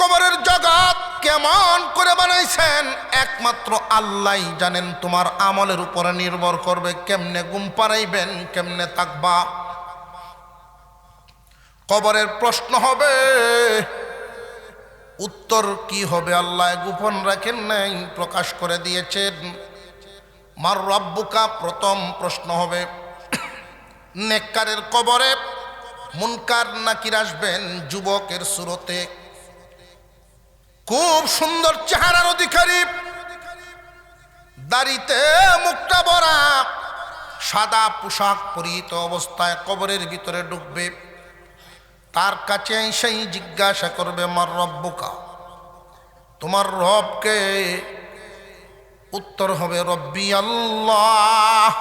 কবরের জগৎ কেমন করে বানাইছেন একমাত্র আল্লাহই জানেন। তোমার আমলের উপরে নির্ভর করবে কেমনে ঘুম পাড়াইবেন, কেমনে থাকবা। কবরের প্রশ্ন হবে, উত্তর কি হবে আল্লাহ গোপন রাখেন নাই, প্রকাশ করে দিয়েছেন। মার রব্বুকা প্রথম প্রশ্ন হবে। নেককারের কবরে মুনকার নাকির আসবেন যুবকের সুরতে, খুব সুন্দর চেহারার অধিকারী, দাড়িতে মুখটা ভরা, সাদা পোশাক পরিহিত অবস্থায় কবরের ভিতরে ঢুকবে। তার কাছে সেই জিজ্ঞাসা করবে মার রব্বুকা, তোমার রবকে? উত্তর হবে রব্বি আল্লাহ,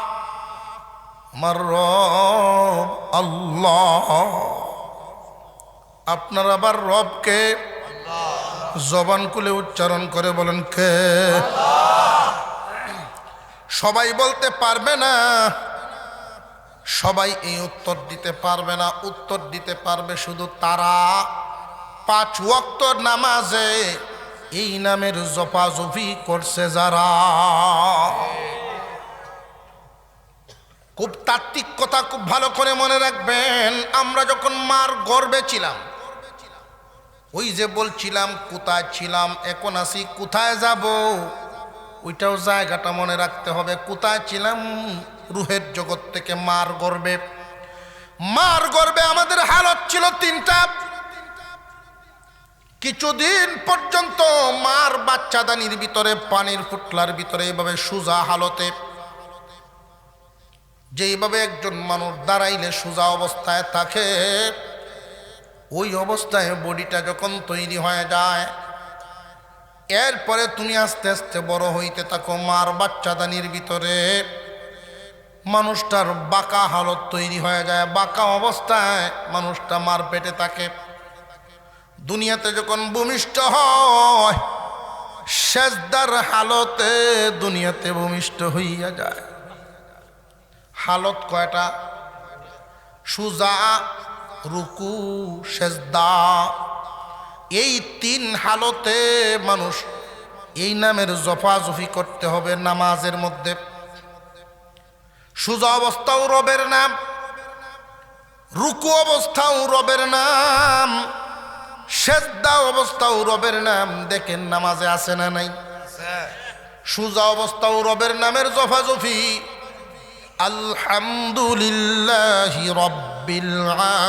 আমার রব আল্লাহ। আপনার আবার রবকে জবান খুলে উচ্চারণ করে বলেন কে? সবাই বলতে পারবে না, সবাই এই উত্তর দিতে পারবে না। উত্তর দিতে পারবে শুধু তারা 5 ওয়াক্ত নামাজে এই নামের জপাজপি করছে যারা। খুব তাত্ত্বিক কথা খুব ভালো করে মনে রাখবেন। আমরা যখন মার গর্ভে ছিলাম, ওই যে বলছিলাম কোথায় ছিলাম, এখন আসি কোথায় যাব, ওইটাও জায়গাটা মনে রাখতে হবে। কোথায় ছিলাম? রুহের জগৎ থেকে মার গর্ভে। মার গর্ভে আমাদের হালত ছিল 3টা। কিছুদিন পর্যন্ত মার বাচ্চাদানির ভিতরে পানির ফুটলার ভিতরে এইভাবে সোজা হালতে, যেইভাবে একজন মানুষ দাঁড়াইলে সোজা অবস্থায় থাকে, ওই অবস্থায় বডিটা যখন তৈরি হয়ে যায়, এরপরে তুমি আস্তে আস্তে বড় হইতে থাকো। মার বাচ্চাদানির ভিতরে মানুষটার বাঁকা হালত তৈরি হয়ে যায়, বাঁকা অবস্থায় মানুষটা মার পেটে থাকে। দুনিয়াতে যখন ভূমিষ্ঠ হয়, সেজদার হালতে দুনিয়াতে ভূমিষ্ঠ হইয়া যায়। হালত কয়টা? সুজা, রুকু, সেজদা। এই 3 হালতে মানুষ এই নামের জফাজফি করতে হবে নামাজের মধ্যে। সুজা অবস্থাও রবের নাম, রুকু অবস্থাও রবের নাম, সেজদা অবস্থাও রবের নাম। দেখেন নামাজে আছে না নাই? সুজা অবস্থাও রবের নামের জফাজফি, আলহামদুলিল্লাহি রাব্বিল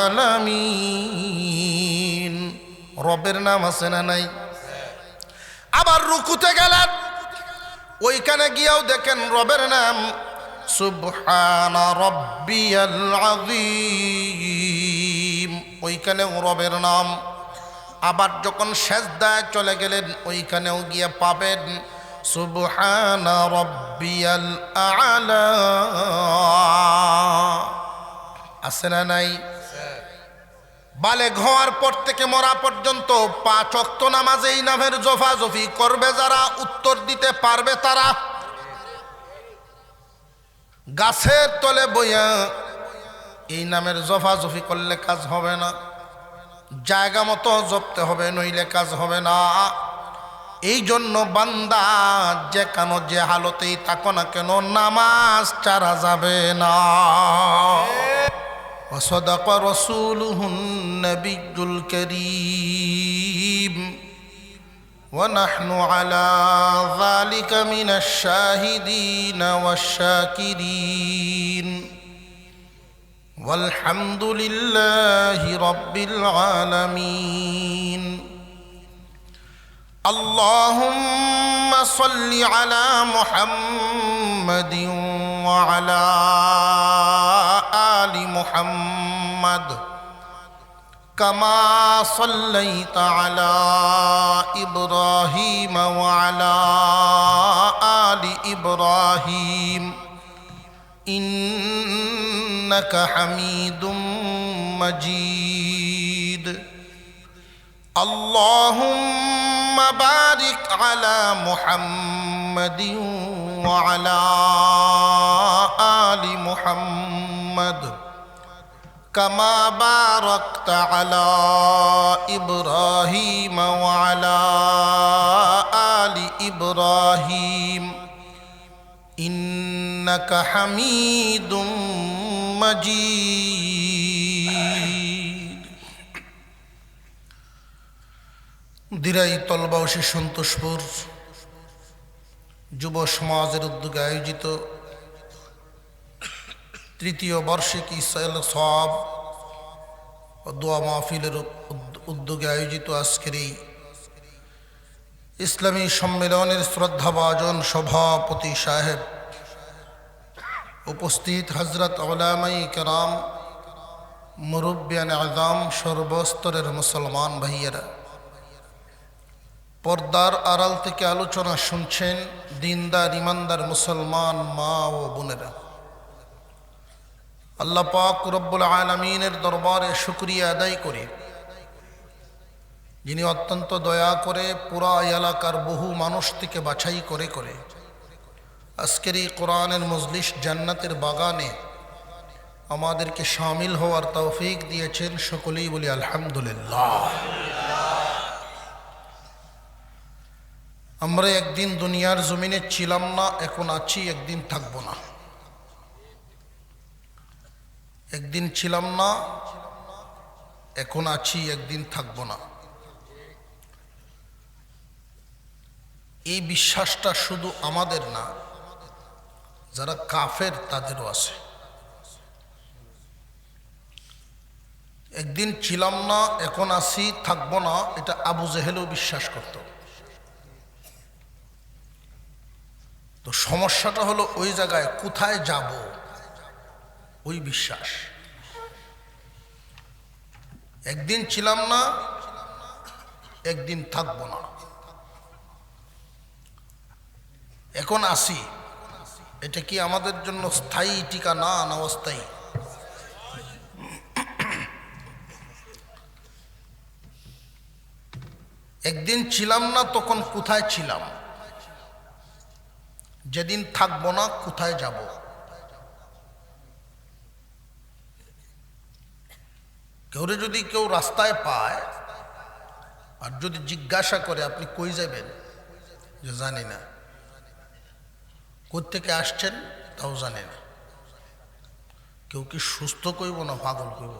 আলামিন, রবের নাম আছে না নাই? আবার রুকুতে গেলেন, ওইখানে গিয়েও দেখেন রবের নাম, সুবহানা রাব্বিয়াল আযীম, ওইখানেও রবের নাম। আবার যখন সেজদায় চলে গেলেন, ওইখানেও গিয়ে পাবেন সুবহানা রাব্বিয়াল আ'লা। আছে না নাই? বালেগ হওয়ার পর থেকে মরা পর্যন্ত 5 ওয়াক্ত নামাজে এই নামের জফাজফি করবে যারা, উত্তর দিতে পারবে তারা। গাছের তলে বইয়া এই নামের জফাজফি করলে কাজ হবে না, জায়গা মতো জপতে হবে, নইলে কাজ হবে না। এই জন্য বান্দা যে কেন যে হালতেই থাকো না কেন, নামাজ ছাড়া যাবে না। وصدق رسوله النبي الكريم ونحن على ذلك من الشاهدين والشاكرين والحمد لله رب العالمين اللهم صل على محمد وعلى آل محمد كما صليت على إبراهيم وعلى آل إبراهيم إنك حميد مجيد اللهم بارك على محمد وعلى آل محمد কামা বারাকতা আলা ইব্রাহিম ওয়া আলা আলি ইব্রাহিম ইন্নাকা হামিদুম মাজিদ। দিরাই তলবাউসী সন্তোষপুর যুব সমাজের উদ্যোগে আয়োজিত তৃতীয় বার্ষিক ইসরায়েল সওয়াব ও দোয়া মাহফিলের উদ্যোগে আয়োজিত আজকের এই ইসলামী সম্মেলনের শ্রদ্ধাভাজন সভাপতি সাহেব, উপস্থিত হজরত উলামায়ে কেরাম, মুরব্বিয়ান আযম, সর্বস্তরের মুসলমান ভাইয়েরা, পর্দার আড়াল থেকে আলোচনা শুনছেন দিনদার ইমানদার মুসলমান মা ও বোনেরা, আল্লাহ পাক রব্বুল আলামিনের দরবারে শুকরিয়া আদায় করি, যিনি অত্যন্ত দয়া করে পুরা এলাকার বহু মানুষ থেকে বাছাই করে করে আজকের এই কোরআনের মজলিস জান্নাতের বাগানে আমাদেরকে শামিল হওয়ার তৌফিক দিয়েছেন। সকলেই বলি আলহামদুলিল্লাহ। আমরা একদিন দুনিয়ার জমিনে ছিলাম না, এখন আছি, একদিন থাকবো না। একদিন ছিলাম না, এখন আছি, একদিন থাকবো না। এই বিশ্বাসটা শুধু আমাদের না, যারা কাফের তাদেরও আছে। একদিন ছিলাম না, এখন আছি, থাকবো না, এটা আবু জেহেলও বিশ্বাস করত। তো সমস্যাটা হলো ওই জায়গায় কোথায় যাব, ওই বিশ্বাস। একদিন ছিলাম না, একদিন থাকবো না, এখন আসি, এটা কি আমাদের জন্য স্থায়ী ঠিকানা না অস্থায়ী? একদিন ছিলাম না তখন কোথায় ছিলাম, যেদিন থাকবো না কোথায় যাব? কেউরে যদি কেউ রাস্তায় পায় আর যদি জিজ্ঞাসা করে আপনি কই যাবেন, যে জানি না। কোত্থেকে আসছেন তাও জানে না। কেউ কি সুস্থ কইব না পাগল কইব?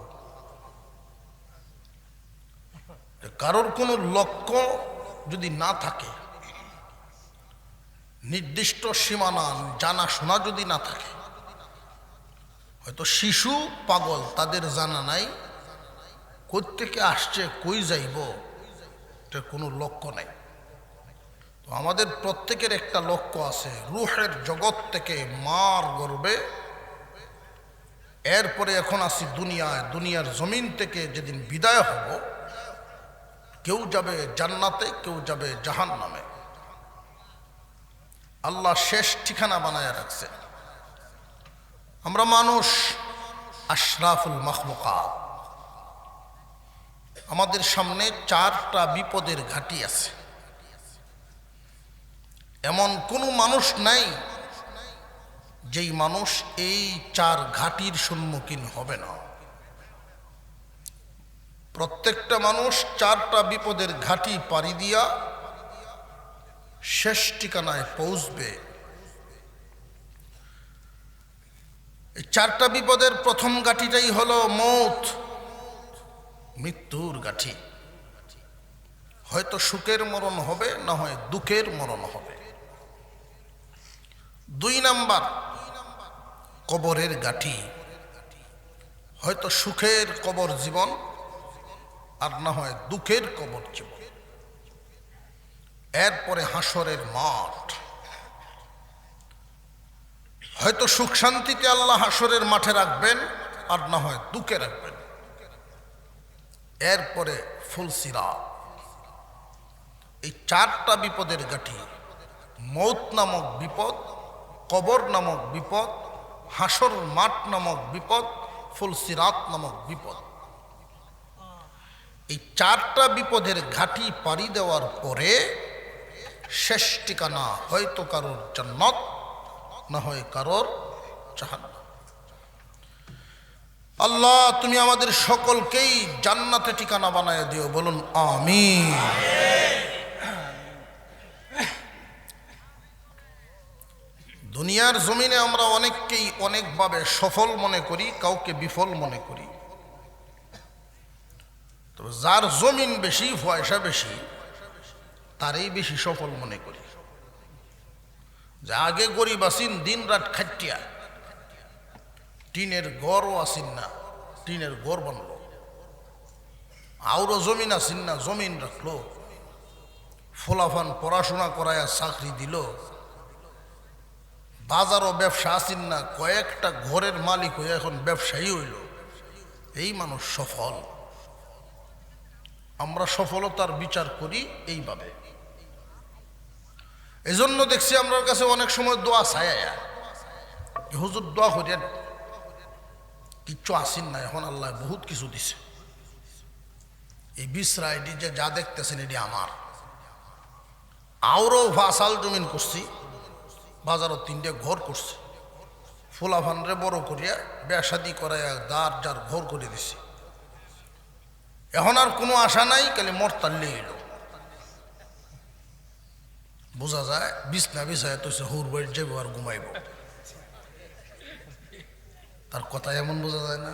কারোর কোনো লক্ষ্য যদি না থাকে, নির্দিষ্ট সীমানা জানা শোনা যদি না থাকে, হয়তো শিশু পাগল, তাদের জানা নাই কোত্থেকে আসছে, কই যাইব, এটার কোনো লক্ষ্য নাই। তো আমাদের প্রত্যেকের একটা লক্ষ্য আছে, রূহের জগৎ থেকে মার গর্বে, এরপরে এখন আসি দুনিয়ায়, দুনিয়ার জমিন থেকে যেদিন বিদায় হব, কেউ যাবে জান্নাতে, কেউ যাবে জাহান্নামে। আল্লাহ শেষ ঠিকানা বানায় রাখছে। আমরা মানুষ আশরাফুল মাখলুকাত, আমাদের সামনে চারটা বিপদের ঘাঁটি আছে। এমন কোনো মানুষ নাই যেই মানুষ এই চার ঘাঁটির সম্মুখীন হবে না। প্রত্যেকটা মানুষ চারটা বিপদের ঘাঁটি পাড়ি দিয়া শেষ ঠিকানায় পৌঁছবে। এই চারটা বিপদের প্রথম ঘাঁটিটাই হলো মৌত, মৃত্যুর ঘাঁটি। হয়তো সুখের মরণ হবে, না হয় দুঃখের মরণ হবে। 2 নাম্বার কবরের ঘাঁটি, হয়তো সুখের কবর জীবন, আর না হয় দুঃখের কবর জীবন। এরপরে হাসরের মাঠ, হয়তো সুখ শান্তিতে আল্লাহ হাসরের মাঠে রাখবেন, আর না হয় দুঃখে রাখবেন। এরপরে ফুলসিরাত। এই চারটা বিপদের ঘাঁটি, মৌত নামক বিপদ, কবর নামক বিপদ, হাসর মাঠ নামক বিপদ, ফুলসিরাত নামক বিপদ। এই চারটা বিপদের ঘাঁটি পাড়ি দেওয়ার পরে শেষ ঠিকানা হয়তো কারোর জান্নাত, না হয় কারোর জাহান্নাম। আল্লাহ তুমি আমাদের সকলকেই জান্নাতে ঠিকানা বানায় দিও, বলুন আমিন। দুনিয়ার জমিনে আমরা অনেককেই অনেকভাবে সফল মনে করি, কাউকে বিফল মনে করি। তবে যার জমিন বেশি, পয়সা বেশি, তারই বেশি সফল মনে করি। যে আগে গরিব আসিন, দিন রাত খাটিয়া টিনের ঘরও আসিন না, টিনের ঘর বানলো। আরও জমিন আসিন না, জমিন রাখলো। ফোলাফান পড়াশোনা করায় চাকরি দিল। বাজারও ব্যবসা আসিন না, কয়েকটা ঘরের মালিক হয়ে এখন ব্যবসায়ী হইল। এই মানুষ সফল। আমরা সফলতার বিচার করি এইভাবে। এজন্য দেখছি আমরা কাছে অনেক সময় দোয়া ছায়া, হুজুর দোয়া করেন, কিচ্ছু আসিন না, এখন আল্লাহ বহুত কিছু দিছে। এই বিসরা এটি যে যা দেখতেছেন এটি আমার। আরও ফাসাল জমিন করছি, বাজারও 3টে ঘর করছি। ফুলাফানরে বড় করিয়া বেশাদি করাইয়া যার যার ঘর করে দিছি। এখন আর কোনো আশা নাই, খালি মরতাল্লে এলো। বোঝা যায় বিছনা বিছায় তো হুর বাড়ি যাবো আর ঘুমাইব, তার কথা এমন বোঝা যায় না।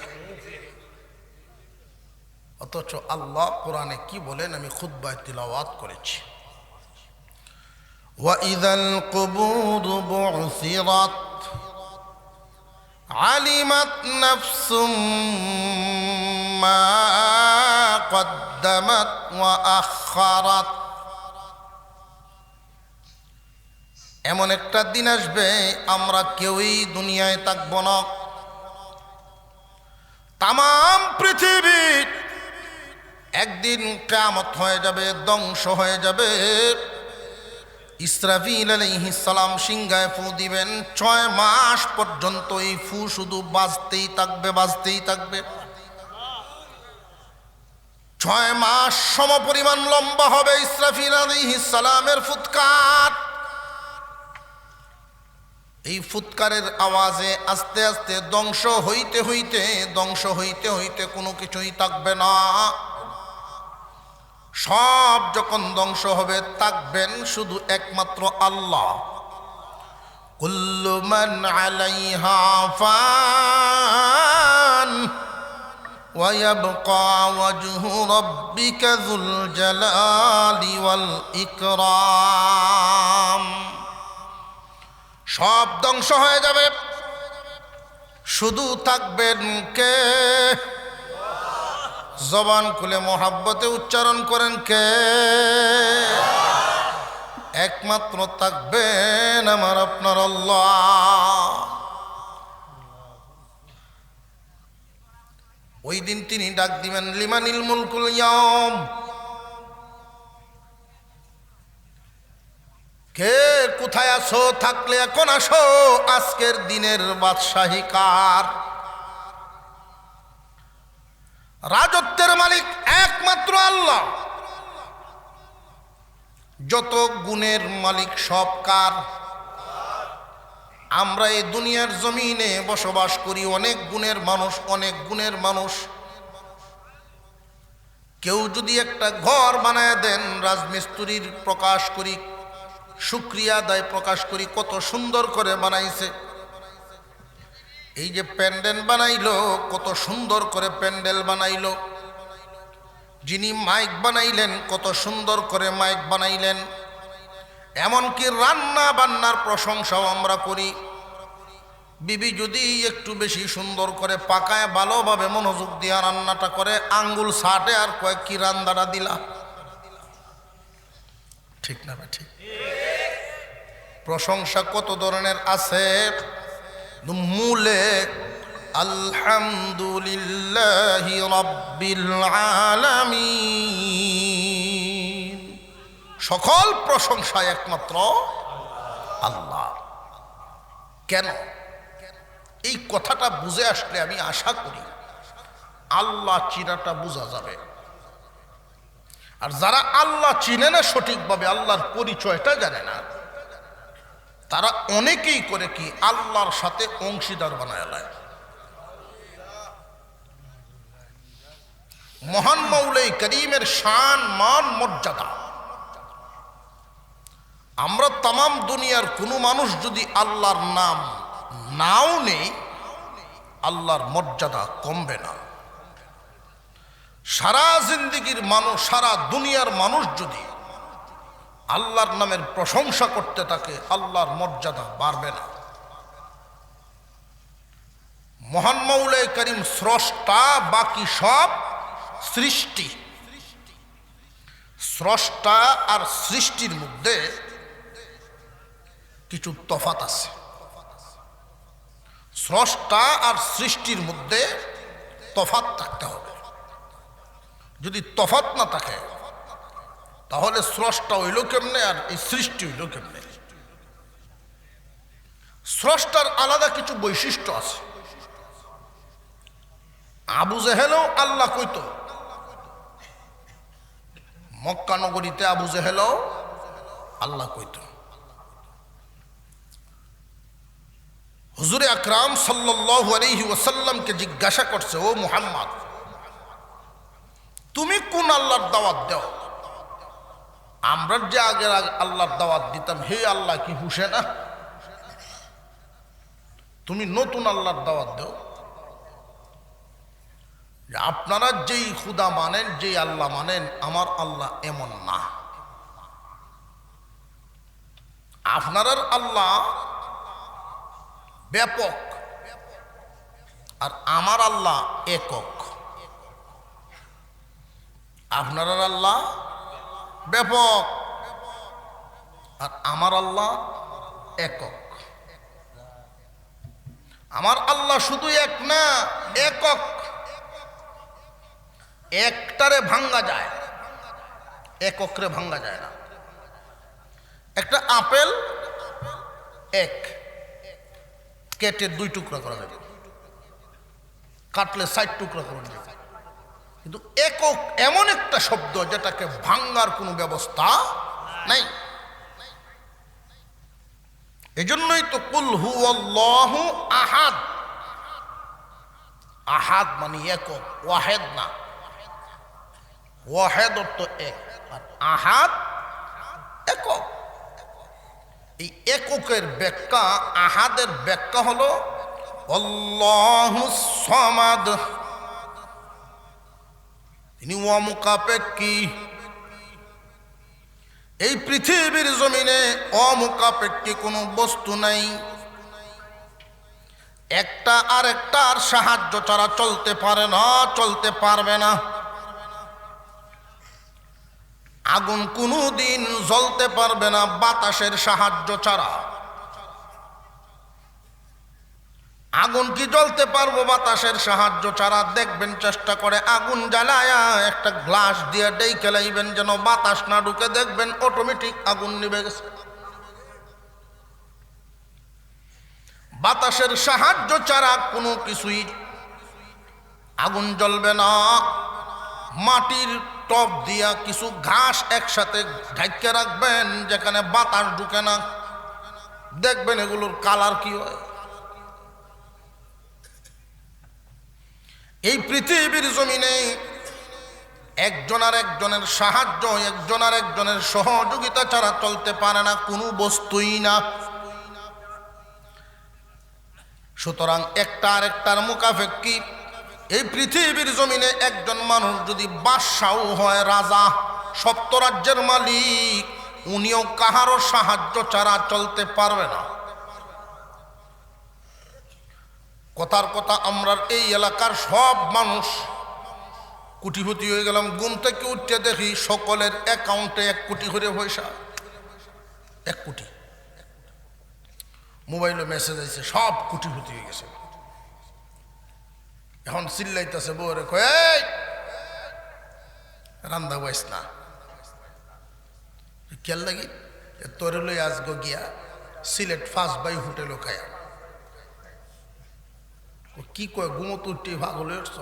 অথচ আল্লাহ কোরআনে কি বলেন আমি খুতবায় তিলাওয়াত করেছি। ওয়াইযাল কুবুরু বু'সিরাত আলিমাত নাফসুম মা কদ্দামাত ওয়া আখারাত। এমন একটা দিন আসবে আমরা কেউই দুনিয়ায় থাকব না। তাম পৃথিবী একদিন কিয়ামত হয়ে যাবে, ধ্বংস হয়ে যাবে। ইসরাফিল আলাইহিস সালাম সিংহায় ফু দিবেন। 6 মাস পর্যন্ত এই ফু শুধু বাজতেই থাকবে, বাজতেই থাকবে। 6 মাস সমপরিমাণ লম্বা হবে ইসরাফিল আলাইহিস সালামের ফুৎকার। এই ফুৎকারের আওয়াজে আস্তে আস্তে ধ্বংস হইতে হইতে, ধ্বংস হইতে হইতে কোনো কিছুই থাকবে না। সব যখন ধ্বংস হবে, থাকবেন শুধু একমাত্র আল্লাহ। কুল্লু মান আলাইহা ফান ওয়া ইয়াবকা ওয়াজহু রাব্বিকা যুল জালালি ওয়াল ইকরাম। সব ধ্বংস হয়ে যাবে, শুধু থাকবেন কে? জবান খুলে মোহাব্বতে উচ্চারণ করেন কে? একমাত্র থাকবেন আমার আপনার আল্লাহ। ওই দিন তিনি ডাক দিবেন লিমানিল মুলকুল ইয়াউম। কে কোথায় আছো? থাকলে এখন আসো, আজকের দিনের বাদশাহী কার? রাজত্বের মালিক একমাত্র আল্লাহ। যত গুণের মালিক সব কার? আমরা এই দুনিয়ার জমিনে বসবাস করি, অনেক গুণের মানুষ, অনেক গুণের মানুষ। কেউ যদি একটা ঘর বানায় দেন, রাজমিস্ত্রির প্রকাশ করি, শুকরিয়া আদায় প্রকাশ করি, কত সুন্দর করে বানাইছে। এই যে প্যান্ডেল বানাইলো, কত সুন্দর করে প্যান্ডেল বানাইলো। যিনি মাইক বানাইলেন, কত সুন্দর করে মাইক বানাইলেন। এমনকি রান্না বান্নার প্রশংসাও আমরা করি। বিবি যদি একটু বেশি সুন্দর করে পাকায়, ভালোভাবে মনোযোগ দিয়ে রান্নাটা করে, আঙ্গুল ছাটে আর কয়েক কি রান্নাটা দিলা। ঠিক না? ঠিক। প্রশংসা কত ধরনের আছে। মূলে আলহামদুলিল্লাহি রাব্বিল আলামিন। সকল প্রশংসা একমাত্র আল্লাহ। কেন? এই কথাটা বুঝে আসলে আমি আশা করি আল্লাহ চিনাটা বোঝা যাবে। আর যারা আল্লাহ চিনে না সঠিকভাবে, আল্লাহর পরিচয়টা জানে না, তারা অনেকেই করে কি আল্লাহর সাথে অংশীদার বানায়। মহান মাওলাই করিমের শান মান মর্যাদা। আমরা তাম দুনিয়ার কোনো মানুষ যদি আল্লাহর নাম নাও নেই, আল্লাহর মর্যাদা কমবে না। সারা জিন্দেগির মানুষ, সারা দুনিয়ার মানুষ যদি আল্লাহর নামের প্রশংসা করতে থাকে, আল্লাহর মর্যাদা বাড়বে না। মহান মাওলাই করিম স্রষ্টা, বাকি সব সৃষ্টি। স্রষ্টা আর সৃষ্টির মধ্যে কিছু তফাত আছে। স্রষ্টা আর সৃষ্টির মধ্যে তফাত থাকতে হবে। যদি তফাত না থাকে তাহলে স্রষ্টা হইল কেমনে আর এই সৃষ্টি হইল কেমনে? স্রষ্টার আলাদা কিছু বৈশিষ্ট্য আছে। আবু জেহেলও আল্লাহ কইত, মক্কা নগরীতে আবু জেহেলও আল্লাহ কইত। হুজুরে আকরাম সাল্লাল্লাহু আলাইহি ওয়াসাল্লামকে জিজ্ঞাসা করছে, ও মুহাম্মদ, তুমি কোন আল্লাহর দাওয়াত দাও? আমরা যে আগে আল্লাহর দাওয়াত দিতাম, হে আল্লাহ কি হুশে না? তুমি নতুন আল্লাহর দাওয়াত দাও। আপনারা যেই খুদা মানেন, যেই আল্লাহ মানেন, আমার আল্লাহ এমন না। আপনার আল্লাহ ব্যাপক আর আমার আল্লাহ একক। আপনার আল্লাহ ব্যাপক আর আমার আল্লাহ একক। আমার আল্লাহ শুধু এক না, একক। একটারে ভাঙ্গা যায়, এককরে ভাঙ্গা যায় না। একটা আপেল এক, কেটে 2 টুকরা করা যাবে, কাটলে 4 টুকরা করা যাবে। কিন্তু একক এমন একটা শব্দ যেটাকে ভাঙ্গার কোনো ব্যবস্থা নাই। এজন্যই তো কুল হুয়াল্লাহু আহাদ। আহাদ মানে একক, ওয়াহেদ না। ওয়াহেদ অর্থ এক, আর আহাদ একক। এই এককের ব্যাখ্যা, আহাদের ব্যাখ্যা হলো আল্লাহুস সামাদ। তিনি অমুখাপেক্ষী। এই পৃথিবীর জমিনে অমুখাপেক্ষী কোনো বস্তু নাই। একটা আরেকটার সাহায্য ছাড়া চলতে পারে না, চলতে পারবে না। আগুন কোনোদিন জ্বলতে পারবে না বাতাসের সাহায্য ছাড়া। আগুন কি জ্বলতে পারবো বাতাসের সাহায্য ছাড়া? দেখবেন চেষ্টা করে আগুন জ্বালায়া একটা গ্লাস দিয়ে ডেকে লাইবেন যেন বাতাস না ঢুকে, দেখবেন অটোমেটিক আগুন নিভে গেছে। বাতাসের সাহায্য ছাড়া কোনো কিছুই আগুন জ্বলবে না। মাটির টপ দিয়া কিছু ঘাস একসাথে ঢাইকে রাখবেন যেখানে বাতাস ঢুকে না, দেখবেন এগুলোর কালার কি হয়। এই পৃথিবীর জমিনে একজন আর একজনের সাহায্য, একজন আর একজনের সহযোগিতা ছাড়া চলতে পারে না কোনো বস্তুই না। সুতরাং একটা আর একটার মুখাপেক্ষী। এই পৃথিবীর জমিনে একজন মানুষ যদি বাদশাহ হয়, রাজা, সপ্ত রাজ্যের মালিক, উনিও কাহারও সাহায্য ছাড়া চলতে পারবে না। কথার কথা, আমরা এই এলাকার সব মানুষ কোটিপতি হয়ে গেলাম। ঘুম থেকে উঠতে দেখি সকলের অ্যাকাউন্টে 1 কোটি করে পয়সা। 1 কোটি। মোবাইলে মেসেজ আছে, সব কোটিপতি হয়ে গেছে। এখন চিল্লাইতেছে বউরে, কই রান্দা বয়স না কেল লাগি তোরে লই আজগো গিয়া সিলেট 5 বাই হোটেল খায়া। কি কয়, ঘুমত উঠতে পাগল হয়েছ?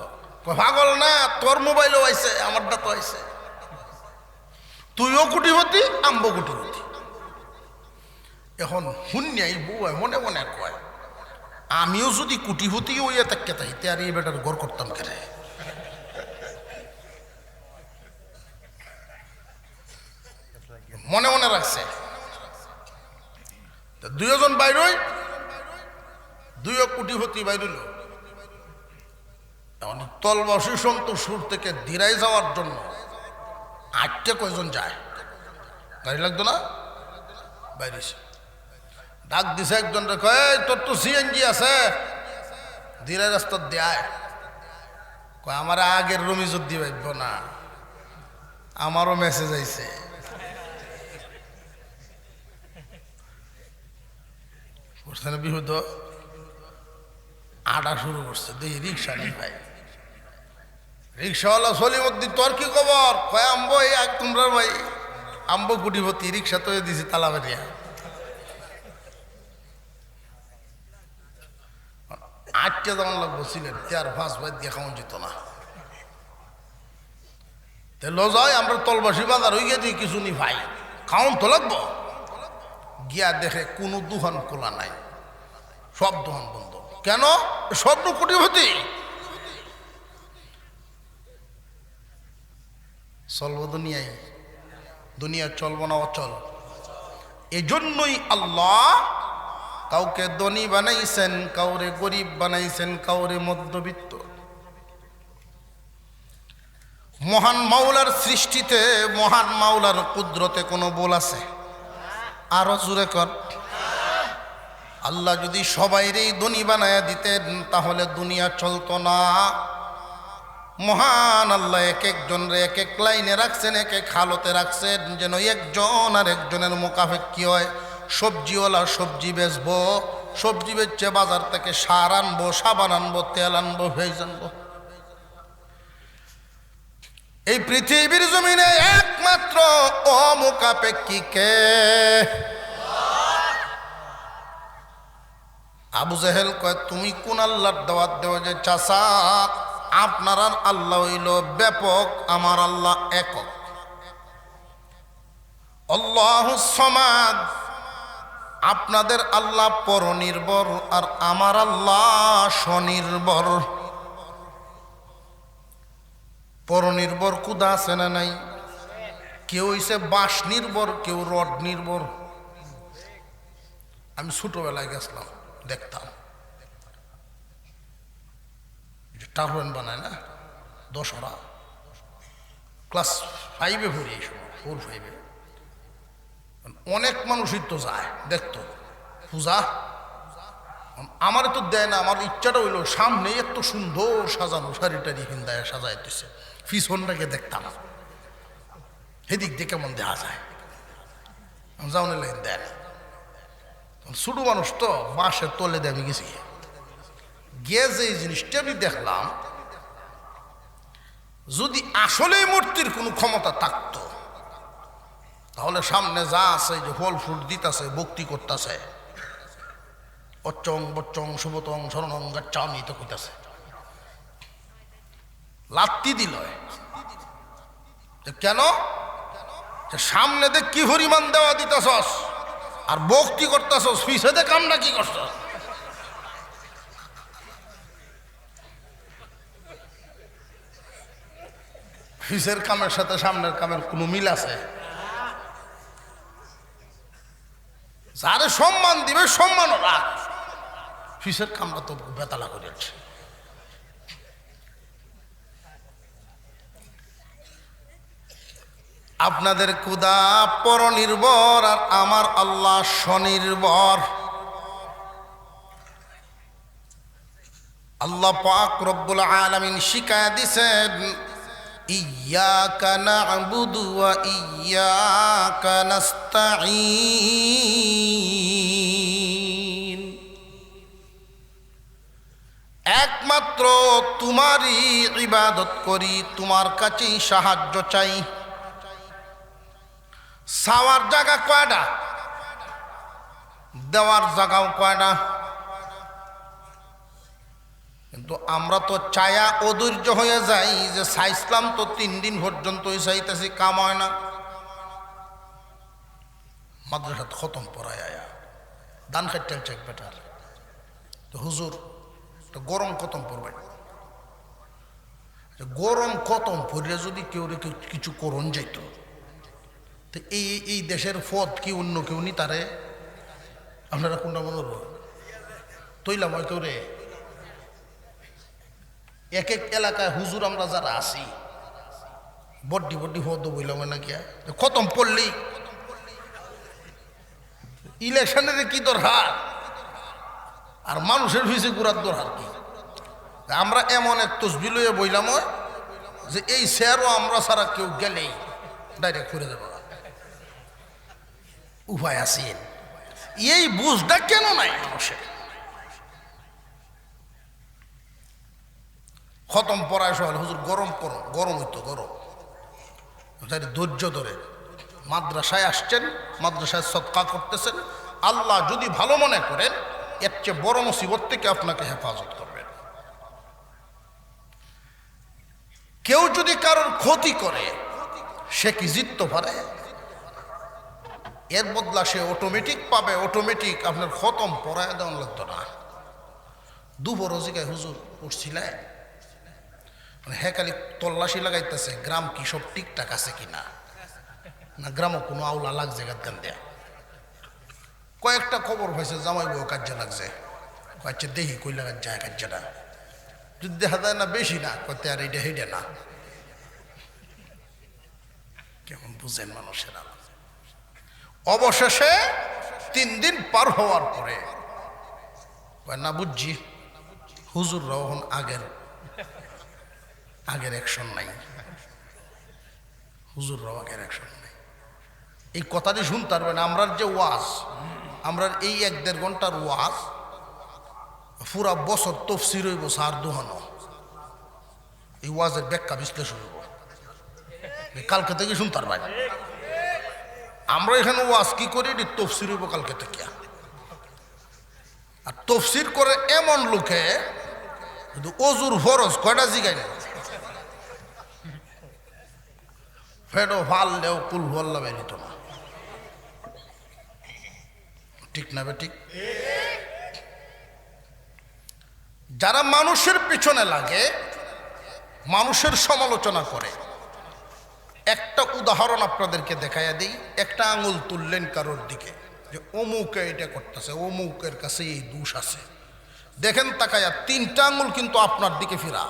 পাগল না, তোর মোবাইলও আইছে, আমারটা তো আইছে। তুইও কোটিপতি, আম্বো কোটিপতি। এখন শুনিয়াই বউ মনে মনে কয়, আমিও যদি কোটিপতি হইয়া থাকতে তাইতে আর এই বেটার ঘর করতাম কেন? মনে মনে রাখছে। দুইজন বাইরই, দুই কোটিপতি বাইরইল। তলবাসী সন্তোষপুর থেকে দিরাই যাওয়ার জন্য 8টে কয়জন যায়, গাড়ি লাগতো না, বাইরেছে। ডাক দিছে একজন, কয় তোর তো সিএনজি আছে, দিরাই রাস্তা দেয়। কয় আমার আগের রমিজুদ্দি ভাবব না, আমারও মেসেজ আইছে। বিহুদ আডা শুরু করছে, দেখি রিক্সা নেই ভাই। রিক্সাওয়ালা সলিমুদ্দিন, তোর কি খবর? কয় আম্বো এই তোমরা ভাই আম্বো কুটিপতি, রিক্সা তো দিছি তালা মারিয়া। 8টে যেমন লাগবো সিলেট, 4-5 ভাই দিয়ে খাওয়ান যেত না। লজায় আমরা তলবাসী বাজার হয়ে গিয়ে কিছু নি ভাই, খাওয়ান তো লাগবো। গিয়া দেখে কোনো দোকান খোলা নাই, সব দোকান বন্ধ। কেন? সব কোটিপতি। চলবো দুনিয়ায়, দুনিয়া চলবো না অচল। এজন্যই আল্লাহ কাউকে ধনী বানাইছেন, কাউরে গরিব বানাইছেন, কাউরে মধ্যবিত্ত। মহান মাওলার সৃষ্টিতে, মহান মাওলার কুদরতে কোনো বল আছে? আরো জোরে কর। আল্লাহ যদি সবাইরেই ধনী বানায়া দিতেন তাহলে দুনিয়া চলতো না। মহান আল্লাহ এক একজনরে এক এক লাইনে রাখছেন, এক এক হালতে রাখছেন, যেন একজন আর একজনের মুখাপেক্ষি হয়। সবজিওয়ালা সবজি বেচবো, সবজি বেচছে বাজার থেকে সার আনবো, সাবান আনবো, তেল আনবো, ভেজ আনবো। এই পৃথিবীর জমিনে একমাত্র অমুখাপেক্ষী কে? আবু জাহেল কয়, তুমি কোন আল্লাহর দাওয়াত দেওয়া? যে চাচা, আপনার আর আল্লাহ হইল ব্যাপক, আমার আল্লাহ একক। আল্লাহুস সামাদ, আপনাদের আল্লাহ পরনির্ভর আর আমার আল্লাহ স্বনির্ভর। পরনির্ভর কুদা আছে না নাই? কেউ হইছে বাঁশ নির্ভর, কেউ রড নির্ভর। আমি ছোটবেলায় গেছিলাম, দেখতাম টারবাইন বানায় না, দশরা ক্লাস 5-এ পড়ি, এই সময় 4-5-এ। অনেক মানুষই তো যায় দেখতো পূজা। আমার তো দেয় না, আমার ইচ্ছাটা হইলো সামনে এত সুন্দর সাজানো, শাড়ি টাড়ি হিন্দায় সাজাই দিচ্ছে, পিছনটাকে দেখতাম সেদিক দিয়ে কেমন দেখা যায়, যাওয়ার লাইন দেয়। ছোট মানুষ তো বাঁশের তলে দিয়ে আমি গেছি, গিয়ে যে জিনিসটা আমি দেখলাম, যদি আসলেই মূর্তির কোনো ক্ষমতা থাকতো তাহলে সামনে যা আছে, যে ফল ফুল দিতেছে, ভক্তি করতেছে, অচ্চং বচ্চং শুভতং শরণং গাচ্ছামি তো কইতাছে, লাত্তি দিল। কেন? সামনে দেখ কি পরিমাণ দেওয়া দিতেছস আর ভক্তি করতেছস, পিছে দে কামনা কি করছস? পিছের কামের সাথে সামনের কামের কোনো মিল আছে? যারে সম্মান দিবে সম্মানও রাখ, পিছের কামটা তো বেতালা করেছে। আপনাদের খুদা পরনির্ভর আর আমার আল্লাহ স্বনির্ভর। আল্লাহ পাক রব্বুল আলামিন শিখায়া দিছেন, ইয়্যাকা না'বুদু ওয়া ইয়্যাকা নাস্তাঈন। একমাত্র তোমারই ইবাদত করি, তোমার কাছেই সাহায্য চাই। চাওয়ার জায়গা কয়টা, দেওয়ার জায়গাও কয়টা? কিন্তু আমরা তো চায়া অধৈর্য হয়ে যাই, যে চাইছিলাম তো 3 দিন পর্যন্ত চাইতেছি, কাম হয় না। মাদ্রাসাত খতম পড়ায় আয়া দান খাইতে চেক বেটার, তো হুজুর তো গরম খতম পড়বে, গরম খতম পড়লে যদি কেউ কিছু করণ যাইত, তো এই দেশের পথ কি অন্য কেউ নি তারে? আপনারা কোনটা মনে করবো? তৈলাম হয়তো রে এক এক এলাকায় হুজুর আমরা যারা আছি বড্ডি বড্ডি হদ বইলাম না কি খতম পড়লেই ইলেকশনের কি দরকার আর মানুষের ভিসে ঘুরার দরকার কি? আমরা এমন এক তসবি লইয়ে বইলাম যে এই শেয়ারও আমরা ছাড়া কেউ গেলেই ডাইরেক্ট করে দেব। উপায় আছে এই বুঝটা কেন নাই মানুষের? খতম পড়ায় সকাল হুজুর গরম করো, গরম হইতো গরম, ধৈর্য ধরে মাদ্রাসায় আসছেন, মাদ্রাসায় সদকা করতেছেন, আল্লাহ যদি ভালো মনে করেন এর চেয়ে বড় মুসিবত থেকে আপনাকে হেফাজত করবেন। কেউ যদি কারোর ক্ষতি করে সে কি জিততে পারে? এর বদলা সে অটোমেটিক পাবে, অটোমেটিক আপনার খতম পড়ায় দেওয়া লাগতো না। দুপুরও জিগায় হুজুর উঠছিলেন হ্যাঁ খালি তল্লাশি লাগাইতেছে গ্রাম কি সব ঠিকঠাক আছে কিনা, না গ্রামও কোনো আউলা লাগছে গান দেয়া। কয়েকটা খবর হয়েছে জামাই বউ কাজে লাগছে, আচ্ছা দেখি কই লাগার যায় কাজটা, যদি দেখা যায় না বেশি না কতে আর এইটা হেঁটে না। কেমন বুঝেন মানুষেরা? অবশেষে 3 দিন পার হওয়ার পরে না বুঝছি হুজুররাও এখন আগের অ্যাকশন নাই, হুজুররাও আগের অ্যাকশন নাই। এই কথাটি শুনতে পারবেন। আমরার যে ওয়াজ, আমরার এই 1-1.5 ঘন্টার ওয়াজ পুরা বছর তফসির হইব সার দোহানো, এই ওয়াজের ব্যাখ্যা বিশ্লেষণ হইব, কালকে থেকে শুনতে পারবেন। আমরা এখানে ওয়াজ কি করি, তফসির হইব কালকে থেকে। আর তফসির করে এমন লোকে কিন্তু অজুর ফরজ কয়টা জিগাই না, ফেডো ভাল দেও কুল ভল্লা বেরিত না, ঠিক না? ঠিক। যারা মানুষের পিছনে লাগে, মানুষের সমালোচনা করে, একটা উদাহরণ আপনাদেরকে দেখাইয়া দিই। একটা আঙুল তুললেন কারোর দিকে যে অমুকে এটা করতেছে, অমুকের কাছে এই দোষ আছে, দেখেন তাকাইয়া 3টা আঙুল কিন্তু আপনার দিকে ফিরা।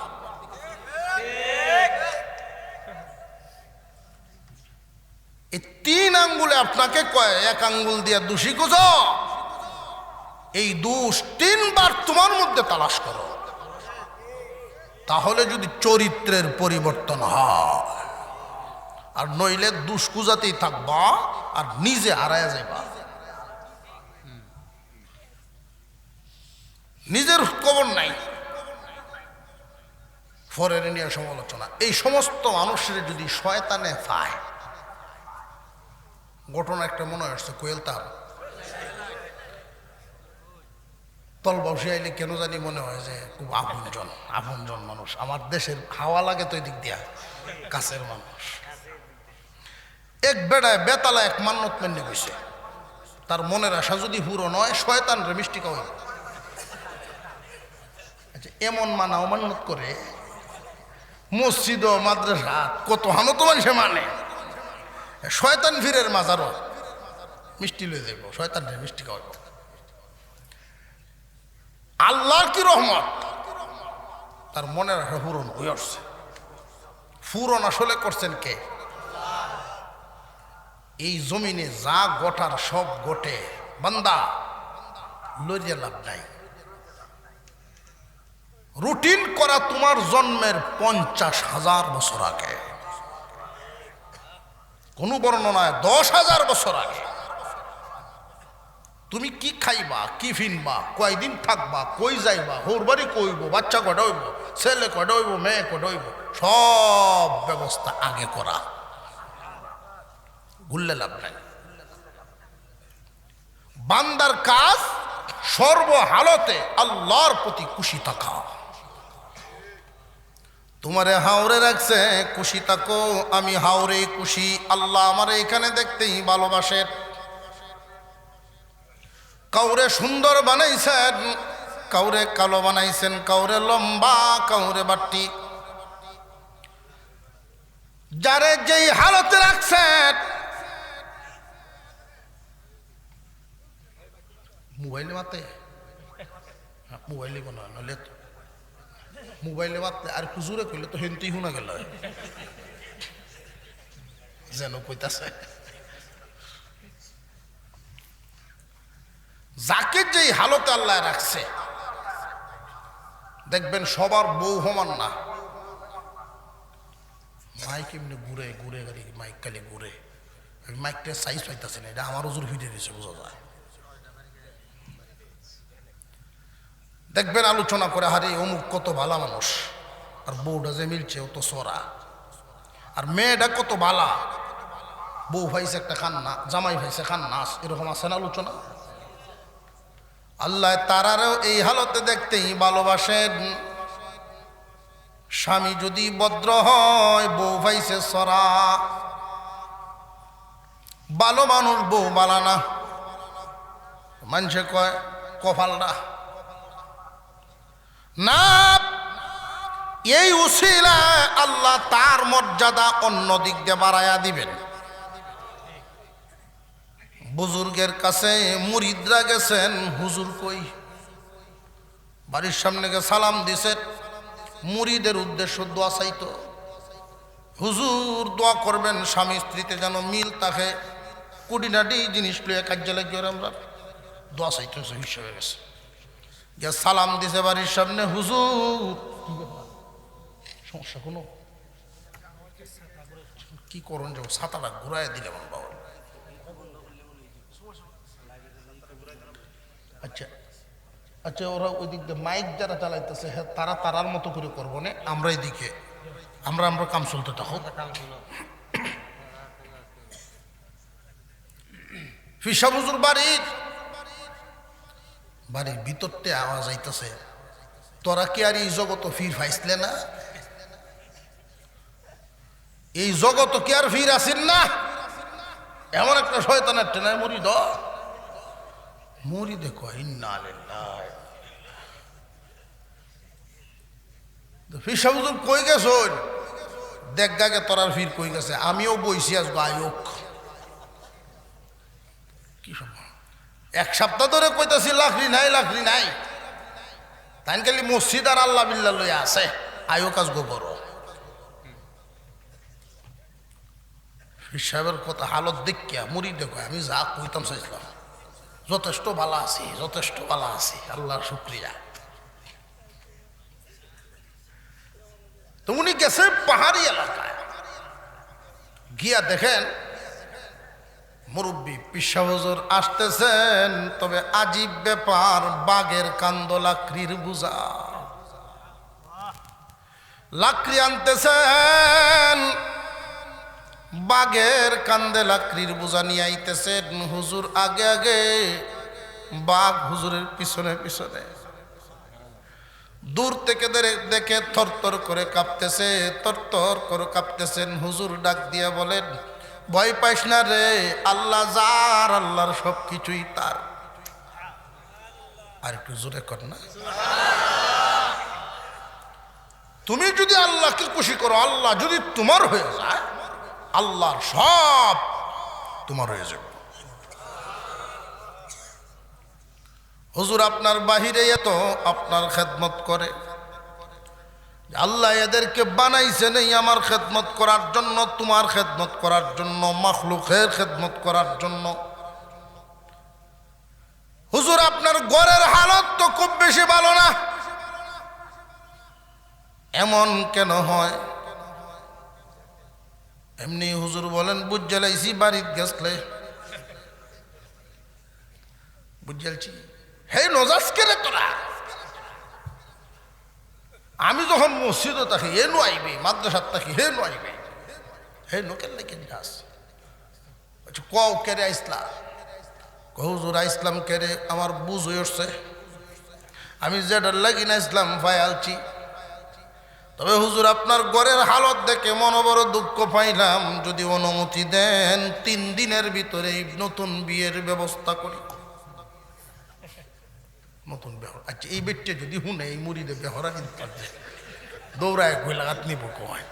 এই 3 আঙ্গুলে আপনাকে কয় 1 আঙ্গুল দিয়ে দোষী খুঁজো, এই দোষ 3 বার তোমার মধ্যে তালাশ করো, তাহলে যদি চরিত্রের পরিবর্তন হয়, আর নইলে দোষ খুঁজাতেই থাকবা আর নিজে হারায়া যাইবা, নিজের খবর নাই, ফরের নিয়ে সমালোচনা। এই সমস্ত মানুষের যদি শয়তানে পায়, ঘটনা একটা মনে আসছে কোয়েলতার তলবাউসি আইলে কেন জানি মনে হয় যে খুব আপনজন মানুষ, আমার দেশের হাওয়া লাগে তো এদিক দিয়া, কাছের মানুষ। এক বেড়ায় বেতালা এক মান্নত মেনে গেছে, তার মনের আশা যদি পুরো নয় শয়তান রে মিষ্টি খাওয়াই। আচ্ছা এমন মানা অমান্নত করে মসজিদ ও মাদ্রাসা কত হানো তো মানুষে মানে, শয়তান ফিরের মাজারও মিষ্টি লয়ে যাইব, শয়তান রে মিষ্টি খাওয়াইব। আল্লাহর কি রহমত, তার মনের আশা পূরণ হয়ে আসছে। পূরণ আসলে করছেন কে? এই জমিনে যা গোটার সব গোটে, বান্দা লড়িয়ে লাভ নাই। রুটিন করা তোমার জন্মের 50,000 বছর আগে, কোন বর্ণনায় 10,000 বছর আগে। তুমি কি খাইবা, কি ফিনবা, কয়দিন থাকবা, কই যাইবা, হোর বাড়ি কইব, বাচ্চা কটা হইব, ছেলে কটা হইব, মেয়ে কটা হইব, সব ব্যবস্থা আগে করা, ভুললে লাভ নাই। বান্দার কাজ সর্বহালতে আল্লাহর প্রতি খুশি থাকা। তোমারে হাওরে রাখছে, খুশি থাকো, আমি হাওরে খুশি, আল্লাহ আমারে এখানে দেখতেই ভালোবাসেন। কাউরে সুন্দর বানাইছেন, কাউরে কালো বানাইছেন, কাউরে লম্বা, কাউরে বাট্টি, যারে যেই হালতে রাখছেন মোবাইলে মাতে, মোবাইলে কোনো নলে মোবাইলে মাতলে আর একটু জোরে কইলে তো হেনতেই শোনা গেল যেন কইতাছে। যাকে যেই হালতে আল্লাহ রাখছে দেখবেন সবার বউ সমান না। মাইক এমনি ঘুরে ঘুরে গাড়ি মাইক খালি ঘুরে, মাইকটা সাইজ পাইতেছে না, এটা আমার ওজোর ফিরে দিয়েছে, বোঝা যায়। দেখবেন আলোচনা করে হারে অমুক কত ভালো মানুষ, আর বউটা যে মিলছে ও তো সরা, আর মেয়েটা কত ভালা, বউ ভাইছে একটা খান্না, জামাই ভাইছে খান্নাস, এরকম আছে না আলোচনা। আল্লাহ তারারও এই হালতে দেখতেই ভালোবাসেন। স্বামী যদি ভদ্র হয় বউ ভাইছে সরা, ভালো মানুষ বউ বালা না, মানুষে কয় কপালটা না। এই উসিলায় আল্লাহ তার মর্যাদা অন্য দিক দিয়ে বাড়াইয়া দিবেন। বুজুর্গের কাছে মুরিদরা গেছেন, হুজুর কই, বাড়ির সামনে গিয়ে সালাম দিছে, মুরিদের উদ্দেশ্য দোয়া চাইতো, হুজুর দোয়া করবেন স্বামী স্ত্রীতে যেন মিল থাকে, কুটিনাটি জিনিস লইয়া কাজে লাগিয়ে আমরা দোয়া চাইতে হিসেবে গেছে, গিয়ে সালাম দিছে বাড়ির সামনে, হুজুর সমস্যা কোনো কি করুন, যে ছাতাটা ঘুরাই দিলে আমার বাবা। আচ্ছা আচ্ছা, ওরা ওই দিক দিয়ে মাইক যারা চালাইতেছে হ্যাঁ তারা তারার মতো করে করবো না, আমরা এদিকে আমরা কাম চলতে থাকুক। ফিসা হুজুর বাড়ির ভিতরতে আওয়াজ আইতেছে, তোরা কি আর এই জগৎ ফির ফাইসলে না, এই জগৎ কি আর ফির আসিন না, এমন একটা শয়তানের টেনায় মরি দেখো ইন্না লিল্লাহ। ফির সাহুজুর কই গেছ, দেখ গাকে তোরার ফির কই গেছে, আমিও বইছি আসবো আয়োক। কি সময় এক সপ্তাহ ধরে কইতাছি লাকড়ি নাই, তাই খালি মসজিদ আর আল্লাহ বিল্লাহ লইয়া আছে, আয়োক আসবো বড়। ফির সাহেবের কথা হালত দেখিয়া মুড়ি দেখো আমি যা কইতাম চাইছিলাম, যথেষ্ট ভালো আছি, যথেষ্ট ভালো আছি, আল্লাহর শুক্রিয়া। তো উনি গেছে পাহাড়ি এলাকায়, গিয়া দেখেন মুরব্বী পিসা হুজুর আসতেছেন, তবে আজীব ব্যাপার, বাঘের কান্দ লাকড়ির বুঝা, লাকড়ি আনতেছেন, বাঘের কান্দে লাকড়ির বোঝা নিয়ে আইতেছেন, হুজুর আগে আগে, বাঘ হুজুরের পিছনে পিছনে। দূর থেকে দেখে থরথর করে কাঁপতেছে, থরথর করে কাঁপতেছেন। হুজুর ডাক দিয়ে বলেন, ভয় পাইস না রে, আল্লাহ যার, আল্লাহর সব কিছুই তার। আর একটু জোরে কর না, তুমি যদি আল্লাহকে খুশি করো, আল্লাহ যদি তোমার হয়ে যায়, আল্লাহর সব তোমার হয়ে যাবে। হুজুর আপনার বাহিরে এত আপনার খেদমত করে, আল্লাহ এদেরকে বানাইছে নেই আমার খেদমত করার জন্য, তোমার খেদমত করার জন্য, মাখলুকের খেদমত করার জন্য। হুজুর আপনার ঘরের হালত তো খুব বেশি ভালো না, এমন কেন হয়? এমনি হুজুর বলেন, বুঝ জ্বালাইছি বাড়িতে গেছলে, বুঝ জ্বালছি, হে নজাজ কেরে তোরা, আমি যখন মসজিদে থাকি হে নো আইবে, মাদ্রাসাত থাকি হে নো আইবে, হে নো কেন কেন যাস, কও কেরে আইসলা, হুজুর আইসলাম কেরে, আমার বুঝ হয়ে উঠছে, আমি যেটার লাগি না ইসলাম ভাই আলছি। তবে হুজুর আপনার ঘরের হালত দেখে মনে বড় দুঃখ পাইলাম, যদি অনুমতি দেন 3 দিনের ভিতরে নতুন বিয়ের ব্যবস্থা করি। নতুন বেহর, আচ্ছা এই বেটে যদি শুনে এই মুড়িদে বেহরা কিন্তু দৌড়ায় কই লাগাত নিব কয়,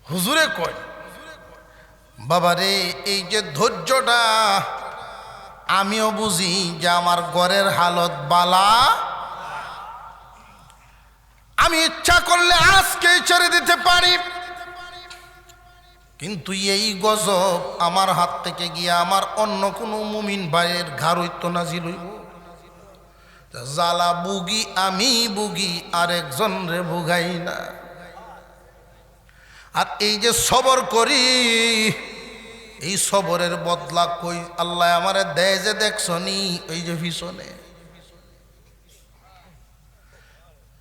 হুজুরে কয় বাবারে এই যে ধৈর্যটা আমিও বুঝি যে আমার ঘরের হালত বালা, আমি ইচ্ছা করলে আজকেই ছেড়ে দিতে পারি, কিন্তু এই গজব আমার হাত থেকে গিয়া আমার অন্য কোনো মুমিন ভাইয়ের ঘর হইতো নাজিল হইব। জ্বালা বুগি আমি বুগি, আরেকজন রে বুগাই না। আর এই যে সবর করি, এই সবরের বদলা কই আল্লাহ আমারে দেয় যে দেখছনি, ওই যে পিছনে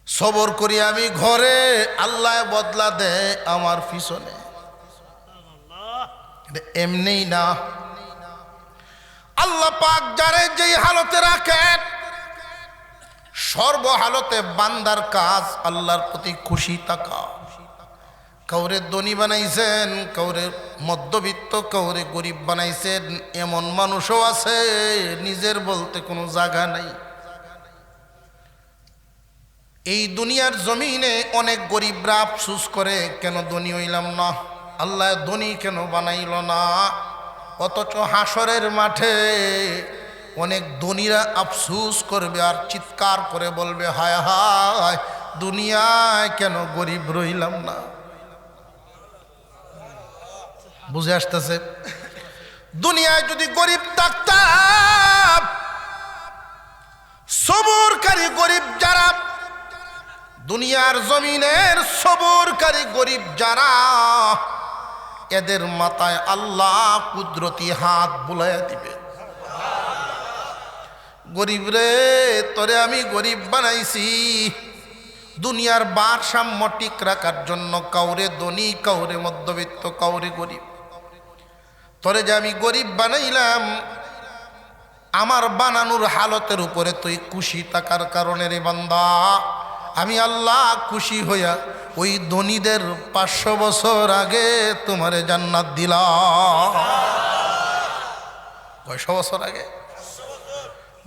সবর করি আমি ঘরে, আল্লাহ বদলা দেয় আমার পিছনে। এমনি না, আল্লাহ পাক যারে যেই হালতে রাখেন, সর্বহালতে বান্দার কাজ আল্লাহর প্রতি খুশি থাকা। কাউরে ধনী বানাইছেন, কাউরে মধ্যবিত্ত, কাউরে গরিব বানাইছেন। এমন মানুষও আছে নিজের বলতে কোনো জায়গা নাই। এই দুনিয়ার জমিনে অনেক গরিবরা আফসুস করে, কেন ধনী হইলাম না, আল্লাহ ধনী কেন বানাইল না। অথচ হাসরের মাঠে অনেক ধনীরা আফসুস করবে আর চিৎকার করে বলবে, হায় হায় দুনিয়ায় কেন গরিব রইলাম না। বুঝে আসতেছে? দুনিয়ায় যদি গরিব থাকতাম, সবরকারী গরিব যারা, দুনিয়ার জমিনের সবরকারী গরিব যারা, এদের মাথায় আল্লাহ কুদরতি হাত বুলাইয়া দিবে। গরিব রে, তোরে আমি গরিব বানাইছি দুনিয়ার ভারসাম্য ঠিক রাখার জন্য। কাউরে ধনী, কাউরে মধ্যবিত্ত, কাউরে গরিব। তোরে যে আমি গরিব বানাইলাম, আমার বানানোর হালতের উপরে তুই খুশি থাকার কারণে রে বান্দা, আমি আল্লাহ খুশি হইয়া ওই ধনীদের 500 বছর আগে তোমারে জান্নাত দিলাম। 500 বছর আগে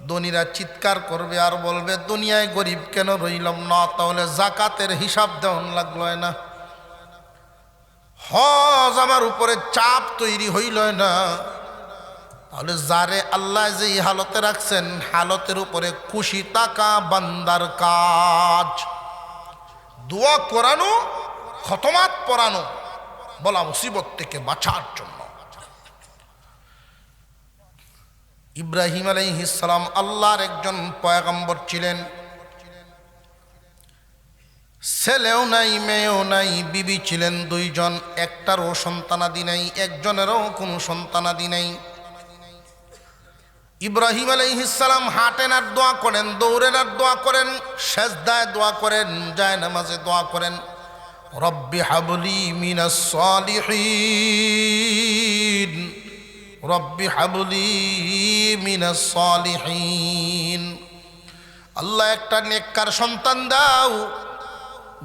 ধনীরা চিৎকার করবে আর বলবে, দুনিয়ায় গরিব কেন রইলাম না। তাহলে জাকাতের হিসাব দেওয়ান লাগলো না, হজ আমার উপরে চাপ তৈরি হইল না। তাহলে যারে আল্লাহ যে হালতে রাখছেন, হালতের উপরে খুশি থাকা বান্দার কাজ। দোয়া করানো, খতমাত পড়ানো, বলা মুসিবত থেকে বাঁচার জন্য। ইব্রাহিম আলাইহিস সালাম আল্লাহর একজন পয়গম্বর ছিলেন। ছেলেও নাই, মেয়েও নাই, বিবি ছিলেন 2 জন, একটারও সন্তানাদি নাই, একজনেরও কোনো সন্তানাদি নাই। ইব্রাহিম আলাইহিস সালাম হাঁটেন আর দোয়া করেন, দৌড়েন আর দোয়া করেন, সেজদায় দোয়া করেন, যায় নামাজে দোয়া করেন, রব্বি হাবলি মিনাস সালিহিন, রব্বি হাবলি মিনাস সালিহিন। আল্লাহ একটা নেককার সন্তান দাও,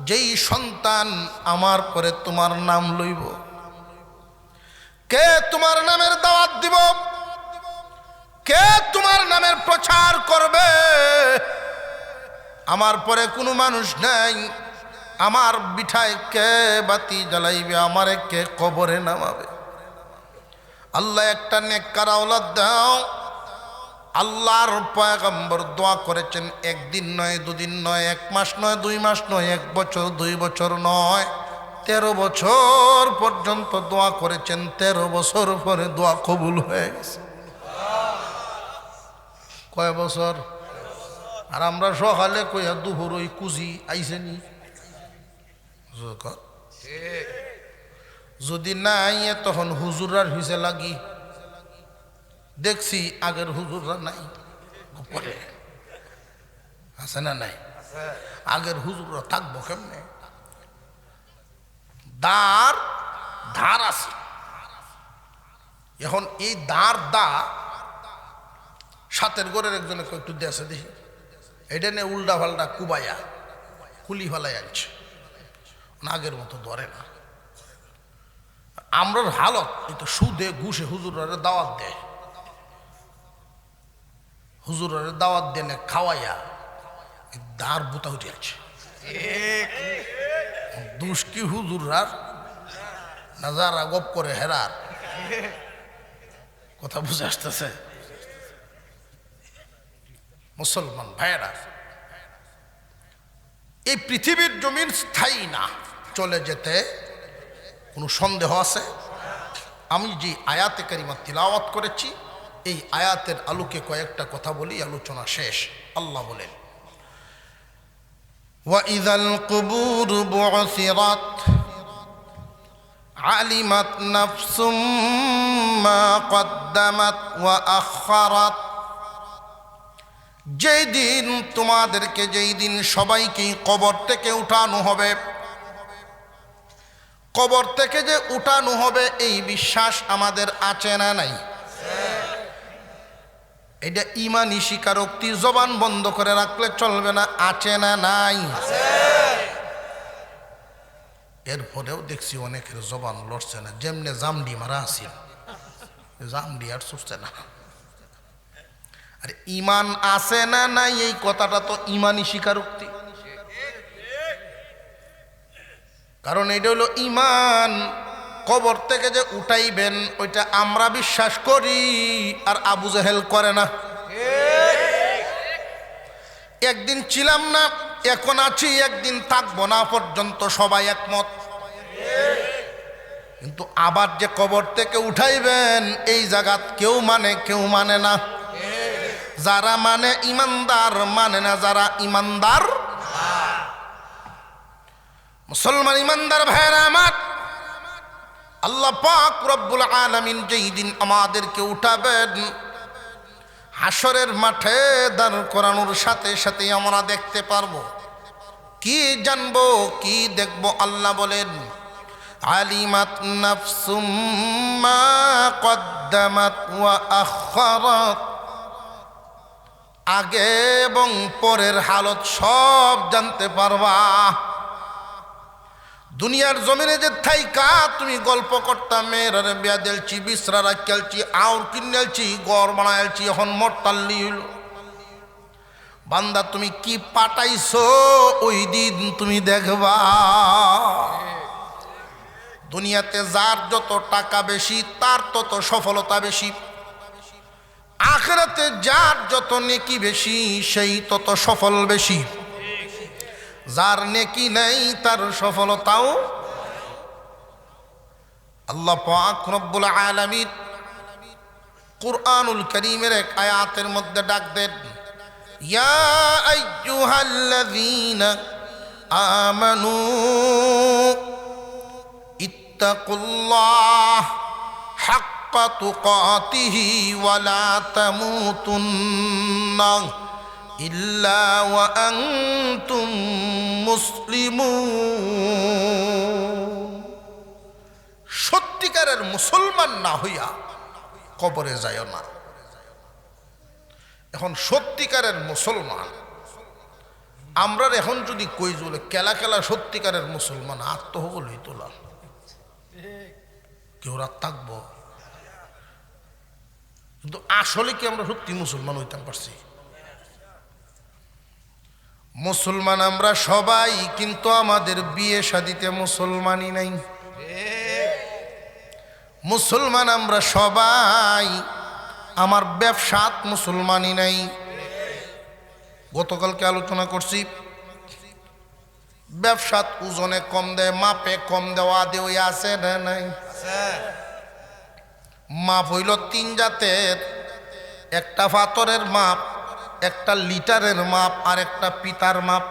যেই সন্তান আমার পরে তোমার নাম লইব। কে তোমার নামের দাওয়াত দিব, কে তোমার নামের প্রচার করবে। আমার পরে কোনো মানুষ নাই, আমার বিঠায় কে বাতি জ্বালাইবে, আমারে কে কবরে নামাবে। আল্লাহ একটা নেককার আওলাদ দাও। আল্লাহর পয়গম্বর দোয়া করেছেন, 1 দিন নয়, 2 দিন নয়, 1 মাস নয়, 2 মাস নয়, 1 বছর, 2 বছর নয়, 13 বছর পর্যন্ত দোয়া করেছেন। 13 বছর পরে দোয়া কবুল হয়ে গেছে। কয় বছর? আর আমরা সকালে কইয়া দুপুর ওই কুজি আইসেনি। যদি না আইয়ে তখন হুজুরার হিসে লাগি। দেখছি আগের হুজুররা নাই, পরে আছে না নাই? আগের হুজুররা থাকবো কেমনে? ধার আছে। এখন এই দা সাতের ঘরের একজনে একটু দেশে দেখি, এটা নিয়ে উল্টা ফাল্টা কুবাইয়া কুলি ফালাই আনছে, আগের মতো ধরে না। আমরার হালত এই তো সুদে ঘুষে হুজুরের দাওয়াত দেয়, হুজুরের দাওয়াত দেনে খাওয়াইয়া দাঁড় বুতা উঠে আছে। দুষ কি হুজুরার না যারা গপ করে হেরার? কথা বুঝে আসতেছে? মুসলমান ভাইয়েরা, এই পৃথিবীর জমিন স্থায়ী না, চলে যেতে কোনো সন্দেহ আছে? আমি যে আয়াতে কারিমা তিলাওয়াত করেছি এই আয়াতের আলোকে কয়েকটা কথা বলি, আলোচনা শেষ। আল্লাহ বলেন, وَإِذَا الْقُبُورُ بُعْثِرَتْ عَلِمَتْ نَفْسٌ مَّا قَدَّمَتْ وَأَخَّرَتْ। যেই দিন তোমাদেরকে, যেই দিন সবাইকেই কবর থেকে উঠানো হবে, কবর থেকে যে উঠানো হবে এই বিশ্বাস আমাদের আছে না নাই? এটা ইমানি স্বীকারোক্তি, জবান বন্ধ করে রাখলে চলবে না, আছে না নাই? এরপরেও দেখছি অনেকের জবান লড়ছে না, যেমনে জামডি মারা আছিল, জামডি আর সুস্থ না। আর ইমান আছে না নাই এই কথাটা তো ইমানি স্বীকারোক্তি, কারণ এটা হলো ইমান। কবর থেকে যে উঠাইবেন ওইটা আমরা বিশ্বাস করি, আর আবু জেহেল করে না। একদিন ছিলাম না, এখন আছি, একদিন থাকবো না পর্যন্ত সবাই একমত। কিন্তু আবার যে কবর থেকে উঠাইবেন এই জায়গাত কেউ মানে, কেউ মানে না। যারা মানে ইমানদার, মানে না যারা ইমানদার। মুসলমান ইমানদার ভাইরা আমার, আল্লাহ পাক রব্বুল আলামিন যেই দিন আমাদেরকে উঠাবেন, হাসরের মাঠে দাঁড় করানোর সাথে সাথে আমরা দেখতে পারবো। কি জানবো, কি দেখবো? আল্লাহ বলেন, আলিমাত নাফসুম মা কদ্দামাত ওয়া আখারাত। আগে এবং পরের হালত সব জানতে পারবা। দুনিয়ার জমিনে যে থাইকা তুমি গল্প করতাম, মেয়েরা বিয়া দিলছি, বিশ্রা রাখছি, আউর কিনেলছি, গড় বানাইছি, এখন মরতাল্লি হইল। বান্দা তুমি কি পাঠাইছো ওই দিন তুমি দেখবা। দুনিয়াতে যার যত টাকা বেশি তার তত সফলতা বেশি, আখিরাতে যার যত নেকি বেশি সেই তত সফল বেশি। যার নেকি নেই তার সফলতাও। আল্লাহ পাক রব্বুল আলামিন কুরআনুল কারীমের এক আয়াতের মধ্যে ডাক দেন, ইয়া আইয়ুহাল্লাযীনা আমানু ইত্তাকুল্লাহ হাক্কা তুকাতিহি ওয়া লা তামুতুন্না ইল্লা ওয়া আনতুম মুসলিমুন। সত্যিকারের মুসলমান না হইয়া কবরে যায় না। এখন সত্যিকারের মুসলমান আমরা এখন যদি কই জলে কেলা কেলা সত্যিকারের মুসলমান আত্মহবল হইতলাম, কেউ রাত থাকবো। কিন্তু আসলে কি আমরা সত্যি মুসলমান হইতাম পারছি? মুসলমান আমরা সবাই, কিন্তু আমাদের বিয়ে শাদিতে মুসলমানই নাই। মুসলমান আমরা সবাই, আমার ব্যবসাত মুসলমানই নাই। গতকালকে আলোচনা করছি, ব্যবসাত ওজনে কম দেয়, মাপে কম দেওয়া দেওয়া আছে না নাই? মাপ হইল তিন জাতের, একটা পাথরের মাপ, একটা লিটারের মাপ, আর একটা পিতার মাপ।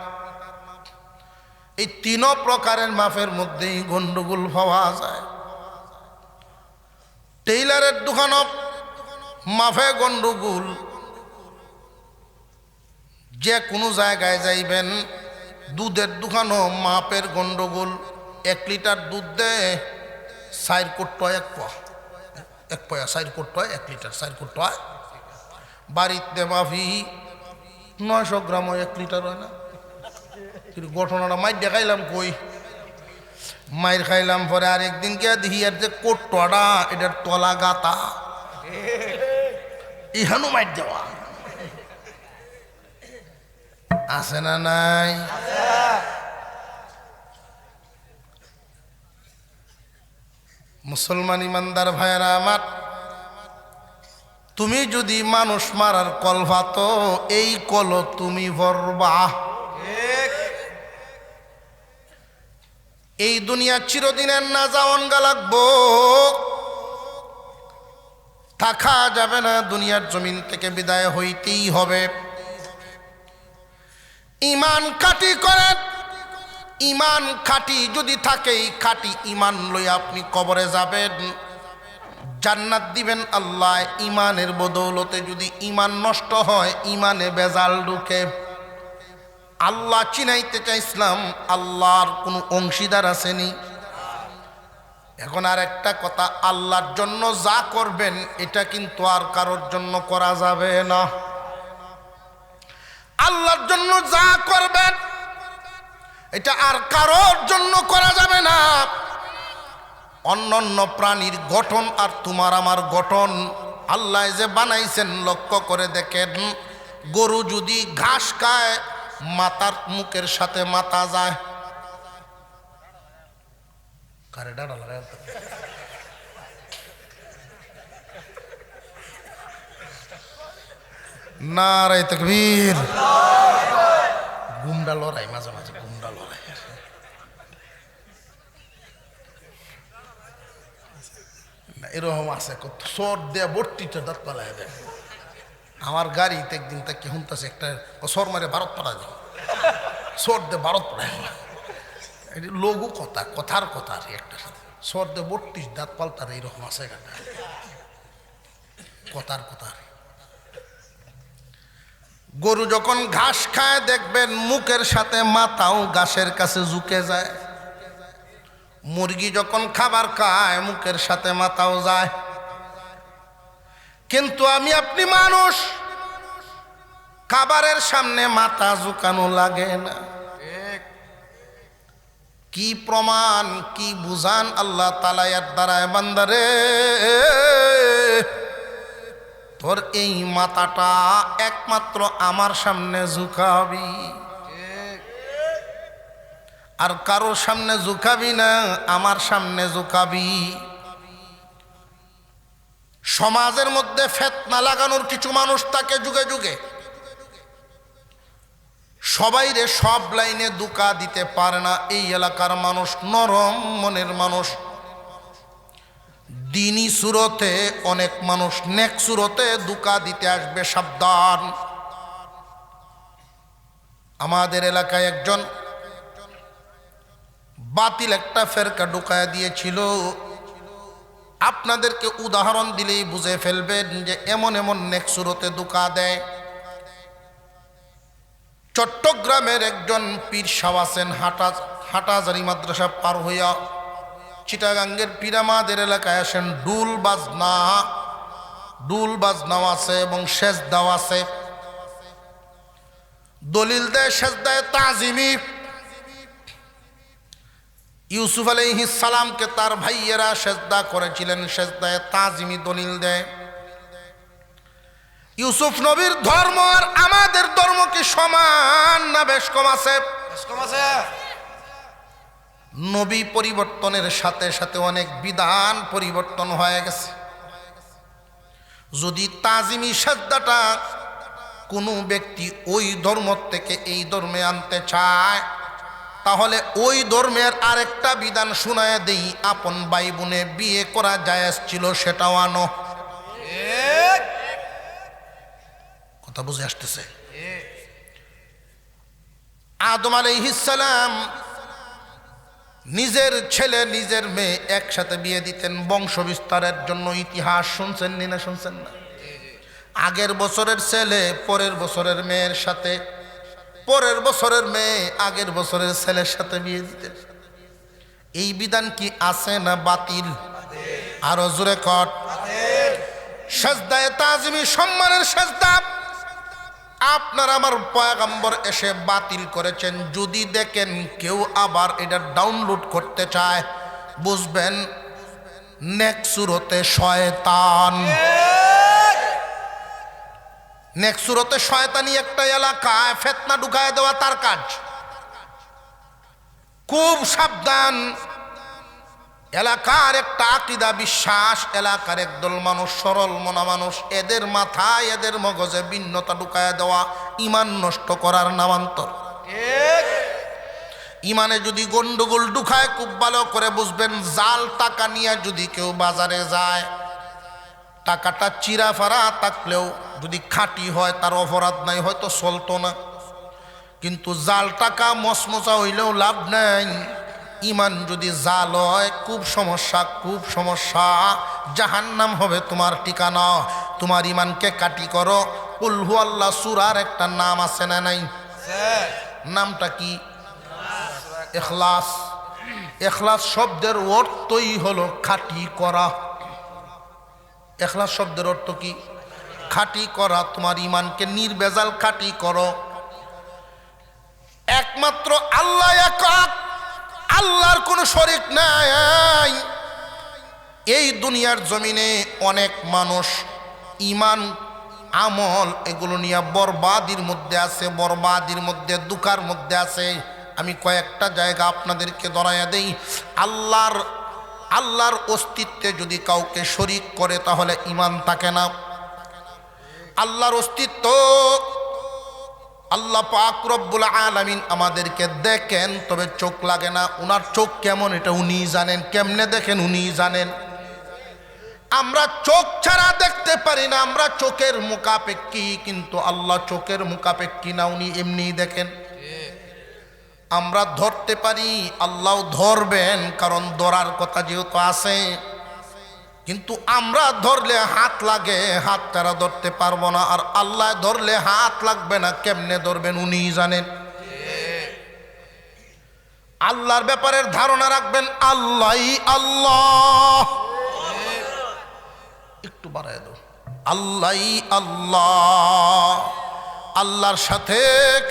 এই তিন প্রকারের মাপের মধ্যেই গন্ডগোল পাওয়া যায়। টেইলারের দোকানত মাপে গন্ডগোল, যে কোনো জায়গায় যাইবেন, দুধের দোকানও মাপের গন্ডগোল। 1 লিটার দুধ দেয় 4 কোট, 1 পোয়া, 1 পয়া 4 কোট, 1 লিটার 4 কোট। বাড়িতে মাফি 900 গ্রামও 1 লিটার হয় না। কিন্তু ঘটনাটা মাইর দেখাইলাম কই, মাইর খাইলাম পরে আরেকদিন কে দেখি আর যে কোটটা এটার তলা গাতা, ইহানো মাইর দেওয়া আছে না নাই? মুসলমান ইমানদার ভাইয়েরা আমার, তুমি যদি মানুষ মারার কল ভাতো এই কল তুমি ভরবা। এই দুনিয়া চিরদিনের না যাওয়ান গা লাগবো, থাকা যাবে না, দুনিয়ার জমিন থেকে বিদায় হইতেই হবে। ইমান খাঁটি করেন, ইমান খাঁটি যদি থাকে, খাঁটি ইমান লই আপনি কবরে যাবেন, জান্নাত দিবেন আল্লাহ। ইমানের বদৌলতে যদি ইমান নষ্ট হয়, ইমানে বেজাল ঢুকে। আল্লাহ চিনাইতে চাইছিলাম, আল্লাহর কোনো অংশীদার আসেনি। এখন আর একটা কথা, আল্লাহর জন্য যা করবেন এটা কিন্তু আর কারোর জন্য করা যাবে না। আল্লাহর জন্য যা করবেন এটা আর কারোর জন্য করা যাবে না। অন্যান্য প্রাণীর গঠন আর তোমার আমার গঠন আল্লাহ যে বানাইছেন, লক্ষ্য করে দেখেন, গরু যদি ঘাস খায় মাথার মুখের সাথে মাথা যায়। কারে ডাড়া লাগায় নারে তাকবীর। গুমডা লড়াই, মাঝে মাঝে গুমডা লড়াই। এরকম আছে, কত সর দেয়া বর্তিটা দাঁত পালায় দেয়। আমার গাড়িতে একদিন তাকে শুনতেছে একটা সর মারে ভারত পড়া যায়, সর দে ভারত পড়ায়। এটি লঘু কথা, কথার কথা আর একটা সাথে সর দে 32 দাঁত পাল্টার এইরকম আছে গাটা, কথার কথা। গরু যখন ঘাস খায় দেখবেন মুখের সাথে মাথাও ঘাসের কাছে ঝুঁকে যায়। মুরগি যখন খাবার খায় মুখের সাথে মাথাও যায়। কিন্তু আমি আপনি মানুষ, খাবারের সামনে মাথা ঝুঁকানো লাগে না। কি প্রমাণ, কি বুঝান আল্লাহ তাআলা এর দ্বারায়, বান্দারে তোর এই মাথাটা একমাত্র আমার সামনে ঝুঁকাবি, আর কারোর সামনে ঝুঁকাবি না, আমার সামনে ঝুঁকাবি। সমাজের মধ্যে ফিতনা লাগানোর কিছু মানুষ থাকে যুগে যুগে, সবাইরে সব লাইনে ধোঁকা দিতে পারে না। এই এলাকার মানুষ নরম মনের মানুষ, দিনী সুরতে অনেক মানুষ নেক সুরতে ধোঁকা দিতে আসবে, সাবধান। আমাদের এলাকায় একজন বাতিল একটা ফেরকা ঢুকায় দিয়েছিল। আপনাদেরকে উদাহরণ দিলেই বুঝে ফেলবেন যে এমন এমন নেক সুরতে ধোঁকা দেয়। চট্টগ্রামের একজন পীর সাহেব আছেন, হাটাজারি মাদ্রাসা পার হইয়া চিটাগাঙ্গের পীরামাদের এলাকায় আসেন। ডুল বাজনাও আছে এবং সেজদাও আছে। দলিল দেয় সেজদায় তাজিমি। ইউসুফ আলাইহিস সালামকে তার ভাইয়েরা সেজদা করেছিলেন, সেজদায় তাজিমি দলিল দেয়। ইউসুফ নবীর ধর্ম আর আমাদের ধর্ম কি সমান না বেশ কম আছে? নবী পরিবর্তনের সাথে সাথে অনেক বিধান পরিবর্তন হয়ে গেছে। যদি তাজিমি সেজদাটা কোনো ব্যক্তি ওই ধর্ম থেকে এই ধর্মে আনতে চায়, তাহলে ওই ধর্মের আরেকটা বিধান শোনায় দেই, আপন ভাই বোনে বিয়ে করা জায়েজ ছিল, সেটাও আনো। কথা বুঝে আসতেছে? আদম আলাইহিস সালাম নিজের ছেলে নিজের মেয়ে একসাথে বিয়ে দিতেন বংশ বিস্তারের জন্য। ইতিহাস শুনছেন না শুনছেন না? আগের বছরের ছেলে পরের বছরের মেয়ের সাথে, পরের বছরের মেয়ে আগের বছরের ছেলের সাথে বিয়ে দিতেন। এই বিধান কি আছে না বাতিল? আরো জোরে কর। সেজদায়ে তাজিমি সম্মানের সেজদা আপনার আমার পয়গম্বর এসে বাতিল করেছেন। যদি দেখেন কেউ আবার এটা ডাউনলোড করতে চায়, বুঝবেন নেক সুরতে শয়তান। নেক সুরতে শয়তানি একটা এলাকায় ফিতনা ঢুকায় দেওয়া তার কাজ। খুব সাবধান। এলাকার একটা আকীদা বিশ্বাস, এলাকার একদল মানুষ, সরল মনা মানুষ, এদের মাথায় এদের মগজে ভিন্নতা ঢুকায়া দেওয়া ঈমান নষ্ট করার নামান্তর। ইমানে যদি গন্ডগোল ঢুকায় খুব ভালো করে বুঝবেন, জাল টাকা নিয়ে যদি কেউ বাজারে যায়, টাকাটা চিরাফারা থাকলেও যদি খাঁটি হয় তার অপরাধ নাই, হয়তো চলতো না। কিন্তু জাল টাকা মচমচা হইলেও লাভ নাই। ইমান যদি জাল হয় খুব সমস্যা, খুব সমস্যা। জাহান্নাম হবে তোমার ঠিকানা। তোমার ইমানকে কাটি করো। কুল হু আল্লাহ সূরার একটা নাম আছে না নাই? নামটা কি? ইখলাস। ইখলাস শব্দের অর্থই হলো খাঁটি করা। ইখলাস শব্দের অর্থ কি? খাঁটি করা। তোমার ইমানকে নির্ভেজাল খাঁটি করো। একমাত্র আল্লাহ একক, আল্লাহর কোনো শরীক নাই। এই দুনিয়ার জমিনে অনেক মানুষ ইমান আমল এগুলো নিয়ে বরবাদির মধ্যে আছে, বরবাদির মধ্যে, দুঃখার মধ্যে আছে। আমি কয়েকটা জায়গা আপনাদেরকে ধরাইয়া দেই। আল্লাহর অস্তিত্বে যদি কাউকে শরীক করে তাহলে ইমান থাকে না। আল্লাহর অস্তিত্ব, আল্লাহ পাক রব্বুল আলামিন আমাদেরকে দেখেন, তবে চোখ লাগে না। উনার চোখ কেমন এটা উনি জানেন, কেমনে দেখেন উনি জানেন। আমরা চোখ ছাড়া দেখতে পারি না, আমরা চোখের মুখাপেক্ষী, কিন্তু আল্লাহ চোখের মুখাপেক্ষী না, উনি এমনিই দেখেন। আমরা ধরতে পারি, আল্লাহ ধরবেন, কারণ ধরার কথা যেহেতু আছে। কিন্তু আমরা ধরলে হাত লাগে, হাত ছাড়া ধরতে পারবো না। আর আল্লাহ ধরলে হাত লাগবে না, কেমনে ধরবেন উনি জানেন। আল্লাহর ব্যাপারে ধারণা রাখবেন, আল্লাহই আল্লাহ। একটু বাড়ায় দাও, আল্লাহই আল্লাহ। আল্লাহর সাথে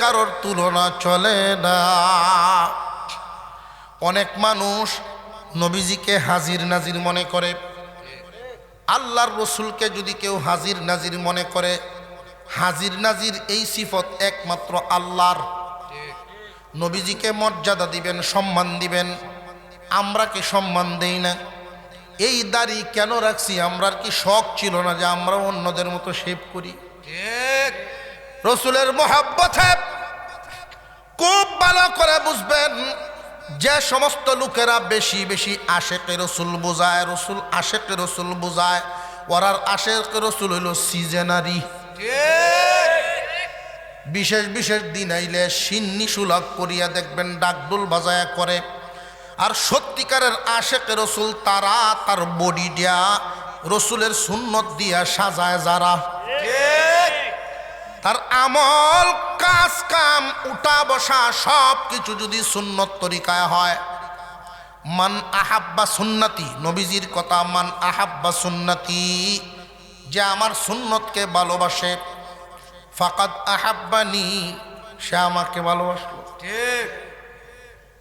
কারোর তুলনা চলে না। অনেক মানুষ নবীজিকে হাজির নাজির মনে করে। আল্লাহর রসুলকে যদি কেউ হাজির নাজির মনে করে, হাজির নাজির এই সিফত একমাত্র আল্লাহর। নবীজিকে মর্যাদা দিবেন, সম্মান দিবেন। আমরা কি সম্মান দেই না? এই দাড়ি কেন রাখছি? আমরার কি শখ ছিল না যে আমরা অন্যদের মতো শেভ করি? রসুলের মহব্বতে খুব ভালো করে বুঝবেন, যে সমস্ত লোকেরা বেশি বেশি আশেকে রসুল বোঝায়, রসুল আশেকে রসুল বোঝায়, ওরার আশেকে রসুল হইল সিজনারি। বিশেষ বিশেষ দিন আইলে সিন্নি সুলাগ করিয়া দেখবেন ডাকডোল বাজায়া করে। আর সত্যিকারের আশেকে রসুল তারা তার বডি দিয়া রসুলের সুন্নত দিয়া সাজায় যারা। তার আমল, কাজ কাম, উঠা বসা সব কিছু যদি সুন্নত তরিকায় হয়। মান আহাব্বা সুন্নতি, নবীজির কথা, মান আহাব্বা সুন্নতি, যে আমার সুন্নতকে ভালোবাসে, ফাকাদ আহাব্বানি, সে আমাকে ভালোবাসলো। ঠিক,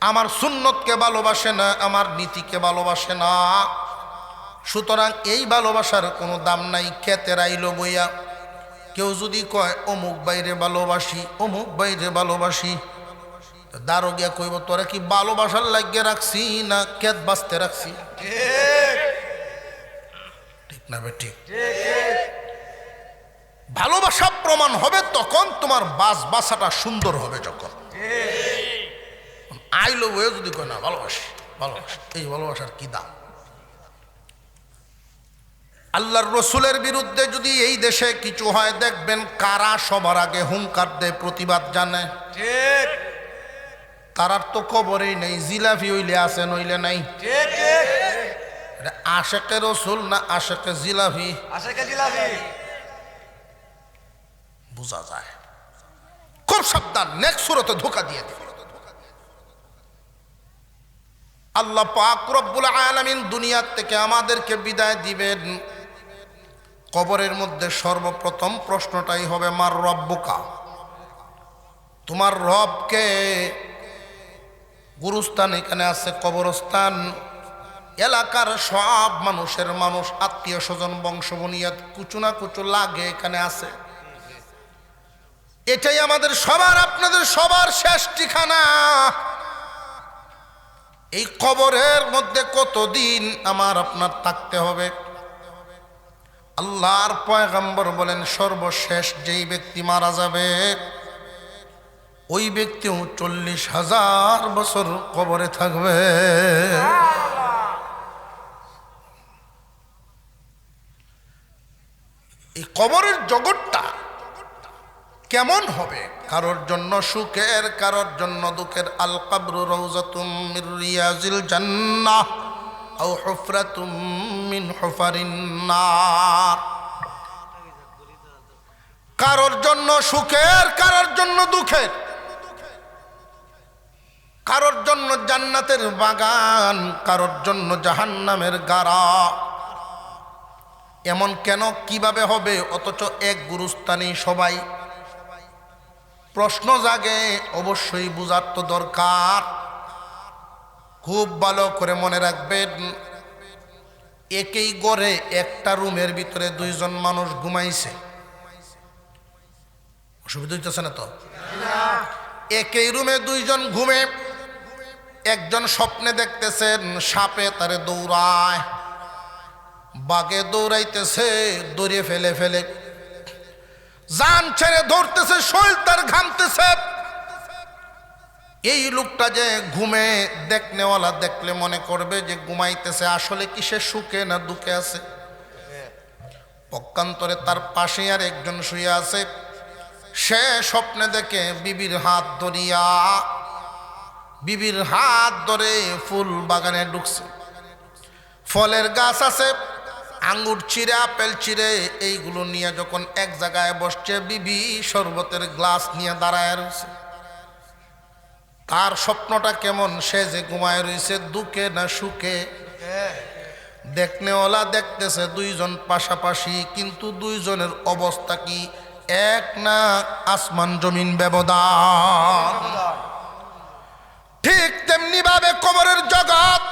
আমার সুন্নতকে ভালোবাসে না, আমার নীতিকে ভালোবাসে না। সুতরাং এই ভালোবাসার কোনো দাম নাই। খেতের আইলো বইয়া কেউ যদি কয় অমুক বাইরে ভালোবাসি, অমুক বাইরে ভালোবাসি, দারোগিয়া কইব তোরা কি ভালোবাসার লাগিয়ে রাখছি না খেত বাঁচতে রাখছি? ঠিক না বে? ঠিক। ভালোবাসা প্রমাণ হবে তখন তোমার বাসাটা সুন্দর হবে। যখন আইলো বইয়া যদি কয় না ভালোবাসি, ভালোবাসি, এই ভালোবাসার কি দাম? আল্লাহর রসুলের বিরুদ্ধে যদি এই দেশে কিছু হয়, দেখবেন কারা সবার আগে হুঙ্কার দেয়, প্রতিবাদ জানে। ঠিক, তারার তো খবরই নেই, জিলাফি হইলে আছে নইলে নাই। ঠিক, আশেকে রসুল না আশেকে জিলাফি? আশেকে জিলাফি। বোঝা যায়। খুব সাবধান, নেক্সট সূরাতে ধোঁকা দিয়ে দিবে। আল্লাহ পাক রব্বুল আলামিন দুনিয়ার থেকে আমাদেরকে বিদায় দিবেন। কবরের মধ্যে সর্বপ্রথম প্রশ্নটাই হবে মার রব্বুকা, তোমার রবকে। গুরুস্থান এখানে আছে, কবরস্থান। এলাকার সব মানুষের মানুষ, আত্মীয় স্বজন, বংশ বুনিয়াদ, কুচু না কুচু লাগে এখানে আছে। এটাই আমাদের সবার, আপনাদের সবার শেষ ঠিকানা। এই কবরের মধ্যে কতদিন আমার আপনার থাকতে হবে? আল্লাহর পয়গম্বর বলেন সর্বশেষ যেই ব্যক্তি মারা যাবে ওই ব্যক্তিও 40,000 বছর কবরে থাকবে। এই কবরের জগৎটা কেমন হবে? কারোর জন্য সুখের, কারোর জন্য দুঃখের। আল কবরু রাউযাতুম মির রিয়াজিল জান্নাহ আও হুফরাতুম মিন হুফারিন নার। কারোর জন্য সুখের, কারোর জন্য দুঃখের, কারোর জন্য জান্নাতের বাগান, কারোর জন্য জাহান্নামের গাড়া। এমন কেন, কিভাবে হবে? অথচ এক গুরুস্থানে সবাই। প্রশ্ন জাগে, অবশ্যই বুঝার তো দরকার। খুব ভালো করে মনে রাখবেন, একই ঘরে একটা রুমের ভিতরে দুইজন মানুষ ঘুমাইছে। অসুবিধা হইতেছে না তো? একই রুমে দুইজন ঘুমে। একজন স্বপ্নে দেখতেছেন সাপে তারে দৌড়ায়, বাঘে দৌড়াইতেছে, দৌড়ে ফেলে ফেলে জান ছেড়ে ধরতেছে, শরীর তার ঘামতেছে। এই লোকটা যে ঘুমে দেখনেওয়ালা দেখলে মনে করবে যে ঘুমাইতেছে, আসলে কি সে সুখে না দুঃখে আছে? পক্ষান্তরে তার পাশে আর একজন শুয়ে আছে। সে স্বপ্নে দেখে বিবির হাত ধরিয়া, বিবির হাত ধরে ফুল বাগানে ঢুকছে। ফলের গাছ আছে, আঙ্গুর চিড়ে, আপেল চিড়ে, এইগুলো নিয়ে যখন এক জায়গায় বসছে, বিবি শরবতের গ্লাস নিয়ে দাঁড়ায় রয়েছে। তার স্বপ্নটা কেমন? সে যে ঘুমায় রয়েছে দুঃখে না সুখে? দেখনেওয়ালা দেখতেছে দুইজন পাশাপাশি, কিন্তু দুইজনের অবস্থা কি এক না? আসমান জমিন ব্যবধান। ঠিক তেমনি ভাবে কবরের জগৎ,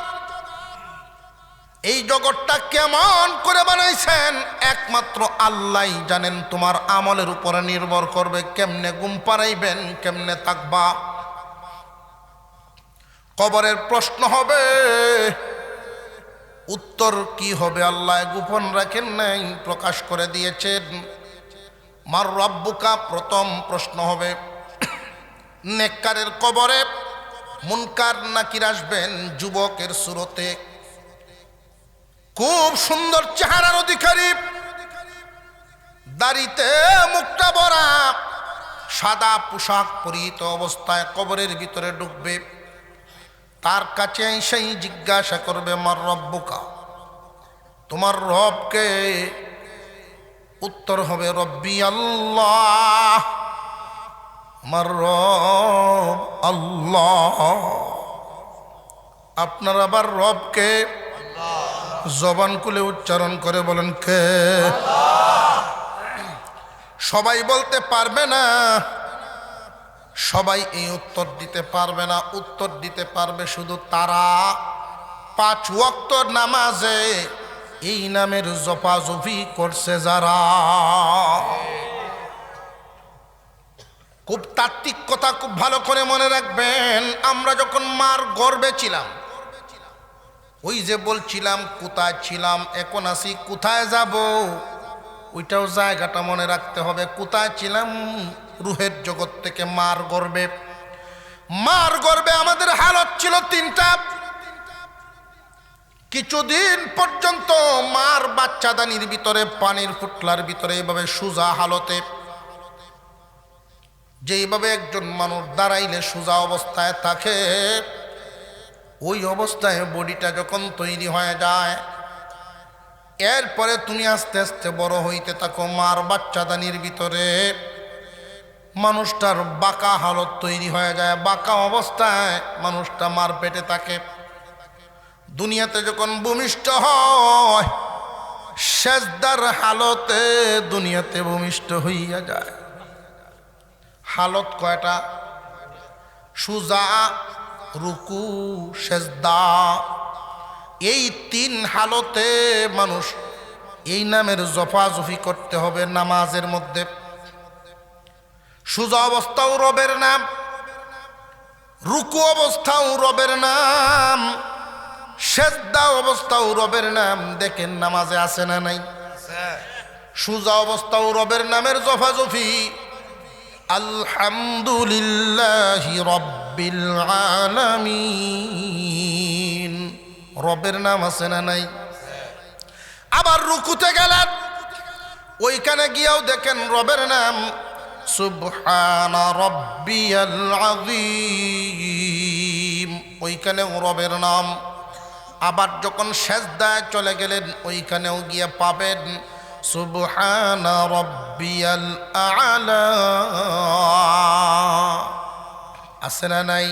এই জগৎটা কেমন করে বানাইছেন একমাত্র আল্লাহই জানেন। তোমার আমলের উপরে নির্ভর করবে কেমনে ঘুম পাড়াইবেন, কেমনে থাকবা। কবরের প্রশ্ন হবে, উত্তর কি হবে আল্লাহ গোপন রাখেন নাই, প্রকাশ করে দিয়েছেন। মার রব্বুকা প্রথম প্রশ্ন হবে। নেককারের কবরে মুনকার নাকির আসবেন যুবকের সুরতে, খুব সুন্দর চেহারার অধিকারী, দাড়িতে মুখটা ভরা, সাদা পোশাক পরিহিত অবস্থায় কবরের ভিতরে ঢুকবে। তার কাছে সেই জিজ্ঞাসা করবে মার রব্বুকা, তোমার রবকে? উত্তর হবে রব্বি আল্লাহ, আমার রব আল্লাহ। আপনার আবার রবকে জবান খুলে উচ্চারণ করে বলেন কে? সবাই বলতে পারবে না, সবাই এই উত্তর দিতে পারবে না। উত্তর দিতে পারবে শুধু তারা 5 ওয়াক্ত নামাজে এই নামের জপাজপি করছে যারা। খুব তাত্ত্বিক কথা, খুব ভালো করে মনে রাখবেন। আমরা যখন মার গর্ভে ছিলাম, ওই যে বলছিলাম কোথায় ছিলাম, এখন আছি কোথায় যাব, ওইটাও জায়গাটা মনে রাখতে হবে। কোথায় ছিলাম? রুহের জগৎ থেকে মার গর্ভে। মার গর্ভে আমাদের হালত ছিল 3টা। কিছুদিন পর্যন্ত মার বাচ্চাদানির ভিতরে, পানির ফুটলার ভিতরে এইভাবে সোজা হালতে, যেইভাবে একজন মানুষ দাঁড়াইলে সোজা অবস্থায় থাকে, ওই অবস্থায় বডিটা যখন তৈরি হয়ে যায়, এরপরে তুমি আস্তে আস্তে বড় হইতে থাকো। মার বাচ্চাদানির ভিতরে মানুষটার বাঁকা হালত তৈরি হয়ে যায়। বাঁকা অবস্থায় মানুষটা মার পেটে থাকে। দুনিয়াতে যখন ভূমিষ্ঠ হয়, সেজদার হালতে দুনিয়াতে ভূমিষ্ঠ হইয়া যায়। হালত কয়টা? সুজা, রুকু, সেজদা, এই 3 হালতে মানুষ এই নামের জফাজফি করতে হবে নামাজের মধ্যে। সুজা অবস্থাও রবের নাম, রুকু অবস্থাও রবের নাম, সেজদা অবস্থাও রবের নাম। দেখেন নামাজে আছে না নাই? সুজা অবস্থাও রবের নামের জফাজফি। আলহামদুলিল্লাহি রব্বিল আলামিন, রবের নাম আছে না নাই? আবার রুকুতে গেলেন, ওইখানে গিয়েও দেখেন রবের নাম, সুবহানা রাব্বিয়াল আযীম, ওইখানেও রবের নাম। আবার যখন সেজদায় চলে গেলেন, ওইখানেও গিয়ে পাবেন সুবহানা রাব্বিয়াল আ'লা। আছে না নাই?